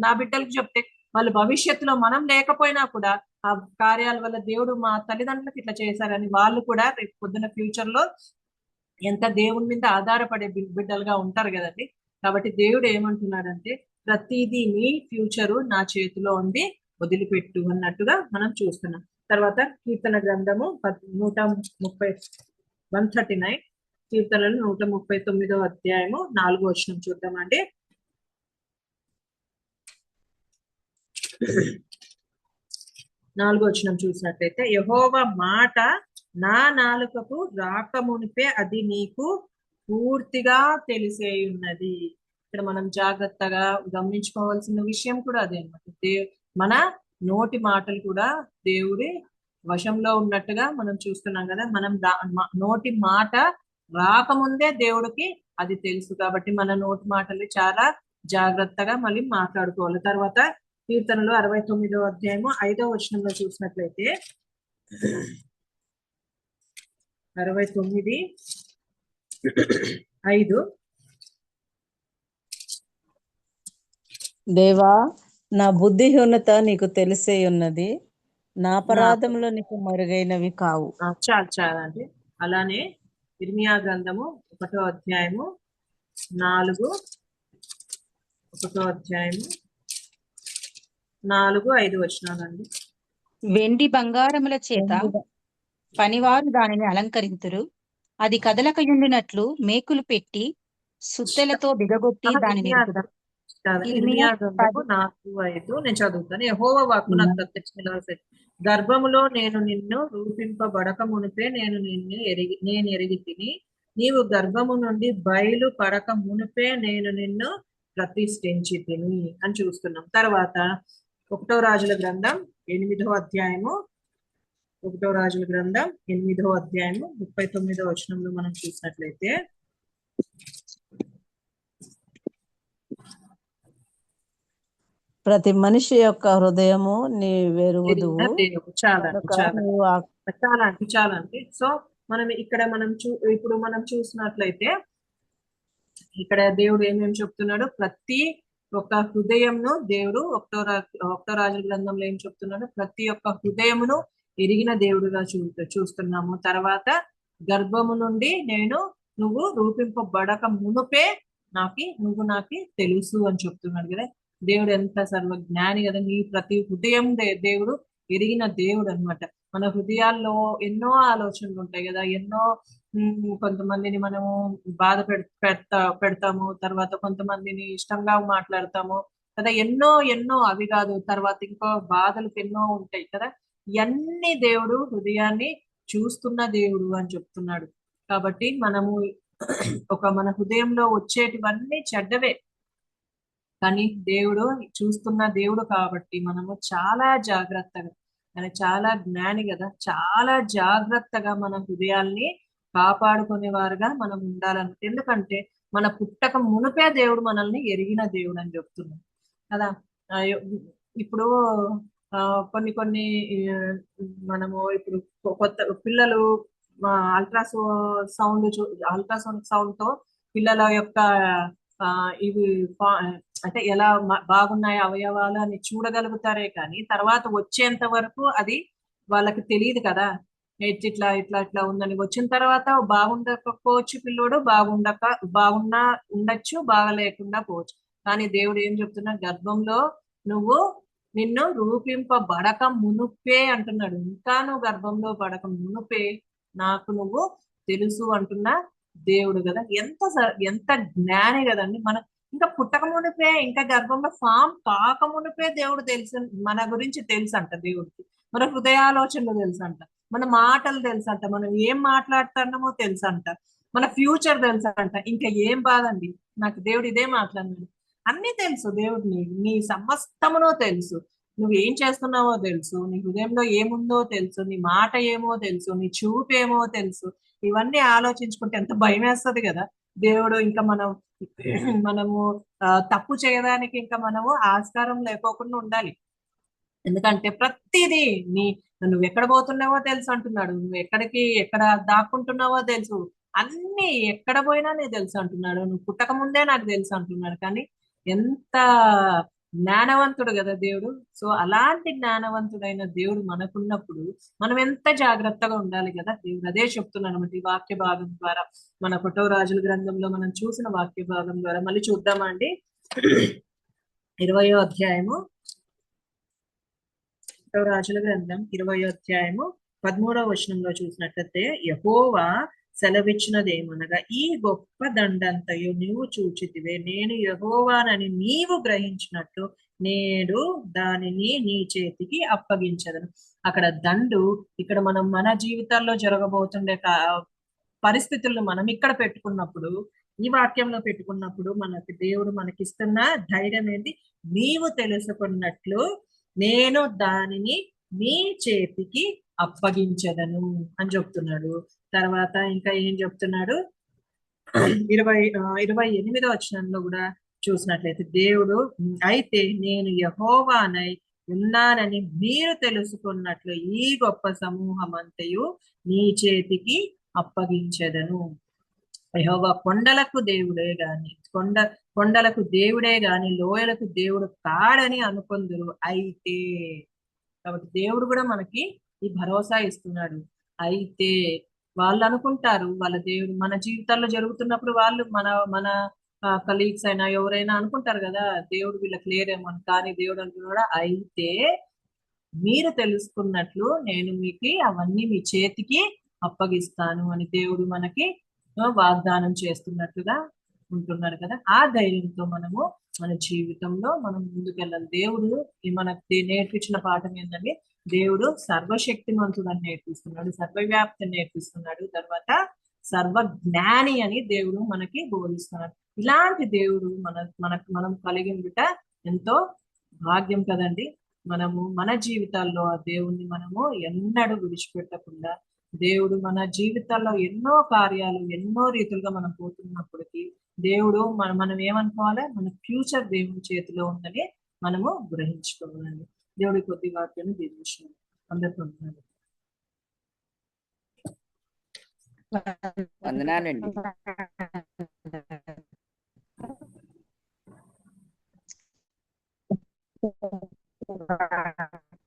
Speaker 1: నా బిడ్డలకు చెప్తే, వాళ్ళు భవిష్యత్తులో మనం లేకపోయినా కూడా ఆ కార్యాల వల్ల దేవుడు మా తల్లిదండ్రులకు ఇట్లా చేశారని వాళ్ళు కూడా రేపు పొద్దున ఫ్యూచర్ లో ఎంత దేవుని మీద ఆధారపడే బిడ్డలుగా ఉంటారు కదండి. కాబట్టి దేవుడు ఏమంటున్నాడంటే, ప్రతిదీ నీ ఫ్యూచరు నా చేతిలో ఉంది, వదిలిపెట్టు అన్నట్టుగా మనం చూస్తున్నాం. తర్వాత కీర్తన గ్రంథము 139 కీర్తనలు 139 అధ్యాయము 4వ వచనం చూద్దామండి. నాలుగో వచనం చూసినట్లయితే, యెహోవా మాట నా నాలుకకు రాకమునిపే అది నీకు పూర్తిగా తెలిసే ఉన్నది. ఇక్కడ మనం జాగ్రత్తగా గమనించుకోవాల్సిన విషయం కూడా అదే అనమాట. మన నోటి మాటలు కూడా దేవుడి వశంలో ఉన్నట్టుగా మనం చూస్తున్నాం కదా. మనం నోటి మాట రాకముందే దేవుడికి అది తెలుసు, కాబట్టి మన నోటి మాటలు చాలా జాగ్రత్తగా మళ్ళీ మాట్లాడుకోవాలి. తర్వాత కీర్తనలు 69వ అధ్యాయము 5వ వచనంలో చూసినట్లయితే, 69:5,
Speaker 4: దేవా, నా బుద్ధిహీనత నీకు తెలిసే ఉన్నది, నా అపరాధములు నీకు మరుగైనవి కావు.
Speaker 1: చాలా అండి. అలానే ఇర్మియా గ్రంథము 1వ అధ్యాయము 4-5 వచనాలండి.
Speaker 2: వెండి బంగారముల చేత పనివారు దానిని అలంకరింతురు, అది కదలకయుండినట్లు మేకులు పెట్టి సుత్తెలతో బిగగొట్టి దానిని ఎరుకుదురు.
Speaker 1: ఇర్మియా గ్రంథము 4:5 నేను చదువుతాను. యెహోవా వాక్కు నాకు ప్రత్యక్షంగా గర్భములో నేను నిన్ను రూపింపబడక మునిపే నేను ఎరిగి తిని, నీవు గర్భము నుండి బయలు పడక మునిపే నేను నిన్ను ప్రతిష్ఠించి తిని అని చూస్తున్నాం. తర్వాత 1వ రాజుల గ్రంథం 8వ అధ్యాయము 39వ వచనంలో మనం చూసినట్లయితే,
Speaker 4: ప్రతి మనిషి యొక్క హృదయము నీ వెరుగుదువు.
Speaker 1: చాలా అండి. సో ఇప్పుడు మనం చూసినట్లయితే ఇక్కడ దేవుడు ఏమేమి చెప్తున్నాడు, ప్రతి ఒక్క హృదయంను దేవుడు 1వ రాజుల గ్రంథంలో ఏం చెప్తున్నాడు, ప్రతి ఒక్క హృదయమును ఎరిగిన దేవుడుగా చూస్తున్నాము. తర్వాత గర్భము నుండి నువ్వు రూపింపబడక మునుపే నువ్వు నాకు తెలుసు అని చెప్తున్నాడు కదా. దేవుడు ఎంత సర్వజ్ఞాని కదా, నీ ప్రతి హృదయం దేవుడు ఎరిగిన దేవుడు అన్నమాట. మన హృదయాల్లో ఎన్నో ఆలోచనలు ఉంటాయి కదా, ఎన్నో కొంతమందిని మనము బాధ పెడతాము, తర్వాత కొంతమందిని ఇష్టంగా మాట్లాడతాము కదా, ఎన్నో అవి కాదు, తర్వాత ఇంకో బాధలు ఎన్నో ఉంటాయి కదా. ఇవన్నీ దేవుడు హృదయాన్ని చూస్తున్న దేవుడు అని చెప్తున్నాడు. కాబట్టి మనము మన హృదయంలో వచ్చేటివన్నీ చెడ్డవే, కానీ దేవుడు చూస్తున్న దేవుడు కాబట్టి మనము చాలా జాగ్రత్తగా, ఆయన చాలా జ్ఞాని కదా, చాలా జాగ్రత్తగా మన హృదయాల్ని కాపాడుకునే వారుగా మనం ఉండాలని. ఎందుకంటే మన పుట్టక మునుపే దేవుడు మనల్ని ఎరిగిన దేవుడు అని చెప్తున్నాం కదా. ఆ, ఇప్పుడు కొన్ని కొన్ని ఆ, మనము ఇప్పుడు కొత్త పిల్లలు అల్ట్రాసౌండ్ సౌండ్ తో పిల్లల యొక్క ఆ ఇవి అంటే ఎలా బాగున్నాయి అవయవాలు అని చూడగలుగుతారే కానీ తర్వాత వచ్చేంత వరకు అది వాళ్ళకి తెలియదు కదా. ఇట్లా ఇట్లా ఇట్లా ఉందని వచ్చిన తర్వాత బాగుండకపోవచ్చు, పిల్లోడు బాగున్నా ఉండొచ్చు, బాగలేకుండా పోవచ్చు. కానీ దేవుడు ఏం చెప్తున్నా, గర్భంలో నువ్వు నిన్ను రూపింపబడక మునుపే అంటున్నాడు. ఇంకా నువ్వు గర్భంలో పడక మునుపే నాకు నువ్వు తెలుసు అంటున్న దేవుడు కదా. ఎంత జ్ఞాని కదండి. ఇంకా పుట్టక మునిపే, ఇంకా గర్భంలో ఫామ్ కాక మునిపే దేవుడు తెలుసు, మన గురించి తెలుసు అంట దేవుడికి. మన హృదయాలోచనలు తెలుసు అంట, మన మాటలు తెలుసు అంట, మనం ఏం మాట్లాడుతున్నామో తెలుసు అంట, మన ఫ్యూచర్ తెలుసు అంట. ఇంకా ఏం బాధండి, నాకు దేవుడు ఇదే మాట్లాడినాడు. అన్ని తెలుసు దేవుడిని, నీ సమస్తమునో తెలుసు, నువ్వు ఏం చేస్తున్నావో తెలుసు, నీ హృదయంలో ఏముందో తెలుసు, నీ మాట ఏమో తెలుసు, నీ చూపు ఏమో తెలుసు. ఇవన్నీ ఆలోచించుకుంటే ఎంత భయం వేస్తుంది కదా. దేవుడు ఇంకా మనము తప్పు చేయడానికి ఇంకా మనము ఆస్కారం లేకోకుండా ఉండాలి. ఎందుకంటే ప్రతిదీ నువ్వు ఎక్కడ పోతున్నావో తెలుసు అంటున్నాడు, నువ్వు ఎక్కడ దాక్కుంటున్నావో తెలుసు, అన్ని ఎక్కడ పోయినా నీకు తెలుసు అంటున్నాడు, నువ్వు పుట్టక ముందే నాకు తెలుసు అంటున్నాడు. కానీ ఎంత జ్ఞానవంతుడు కదా దేవుడు. సో అలాంటి జ్ఞానవంతుడైన దేవుడు మనకున్నప్పుడు మనం ఎంత జాగ్రత్తగా ఉండాలి కదా. దేవుడు అదే చెప్తున్నాడు అన్నమాట ఈ వాక్య భాగం ద్వారా. మన 1వ రాజుల గ్రంథంలో మనం చూసిన వాక్య భాగం ద్వారా మళ్ళీ చూద్దామా అండి. 20వ అధ్యాయము, 1వ రాజుల గ్రంథం 20వ అధ్యాయము 13వ వచనంలో చూసినట్లయితే, యెహోవా సెలవిచ్చినదేమనగా, ఈ గొప్ప దండంతయు నీవు చూచితివే, నేను యెహోవానని నీవు గ్రహించినట్టు నేడు దానిని నీ చేతికి అప్పగించదను. అక్కడ దండు, ఇక్కడ మనం మన జీవితాల్లో జరగబోతుండే పరిస్థితులను మనం ఇక్కడ పెట్టుకున్నప్పుడు, ఈ వాక్యంలో పెట్టుకున్నప్పుడు మనకి దేవుడు మనకిస్తున్న ధైర్యం ఏంటి, నీవు తెలుసుకున్నట్లు నేను దానిని నీ చేతికి అప్పగించదను అని చెప్తున్నాడు. తర్వాత ఇంకా ఏం చెప్తున్నాడు, 28వ వచనంలో కూడా చూసినట్లయితే దేవుడు, అయితే నేను యెహోవానై ఉన్నానని మీరు తెలుసుకున్నట్లు ఈ గొప్ప సమూహం అంతయు నీ చేతికి అప్పగించెదను. యెహోవా కొండలకు దేవుడే గాని కొండలకు దేవుడే గాని లోయలకు దేవుడు కాడని అనుకొందురు. అయితే కాబట్టి దేవుడు కూడా మనకి ఈ భరోసా ఇస్తున్నాడు. అయితే వాళ్ళు అనుకుంటారు, వాళ్ళ దేవుడు మన జీవితాల్లో జరుగుతున్నప్పుడు వాళ్ళు మన కలీగ్స్ అయినా ఎవరైనా అనుకుంటారు కదా, దేవుడు వీళ్ళకి లేరేమో. కానీ దేవుడు అంటున్నాడు, అయితే మీరు తెలుసుకున్నట్లు నేను మీకు అవన్నీ మీ చేతికి అప్పగిస్తాను అని దేవుడు మనకి వాగ్దానం చేస్తున్నట్లుగా ఉంటున్నారు కదా. ఆ ధైర్యంతో మనము మన జీవితంలో మనం ముందుకెళ్ళాలి. దేవుడు మనకి నేర్పించిన పాఠం ఏంటంటే, దేవుడు సర్వశక్తిమంతుడని నేర్పిస్తున్నాడు, సర్వవ్యాప్తిని నేర్పిస్తున్నాడు, తర్వాత సర్వజ్ఞాని అని దేవుడు మనకి బోధిస్తున్నాడు. ఇలాంటి దేవుడు మనం కలిగి ఉండుట ఎంతో భాగ్యం కదండి. మనము మన జీవితాల్లో ఆ దేవుణ్ణి మనము ఎన్నడూ విడిచిపెట్టకుండా, దేవుడు మన జీవితాల్లో ఎన్నో కార్యాలు ఎన్నో రీతులుగా మనం పోతున్నప్పటికీ దేవుడు మనం ఏమనుకోవాలి, మన ఫ్యూచర్ దేవుని చేతిలో ఉందని మనము గ్రహించుకోవాలండి. దేవుడి కొద్ది వాక్యాన్ని దీవించాలి. అందరితో ఉంటున్నాడు.
Speaker 5: వందనాలండి.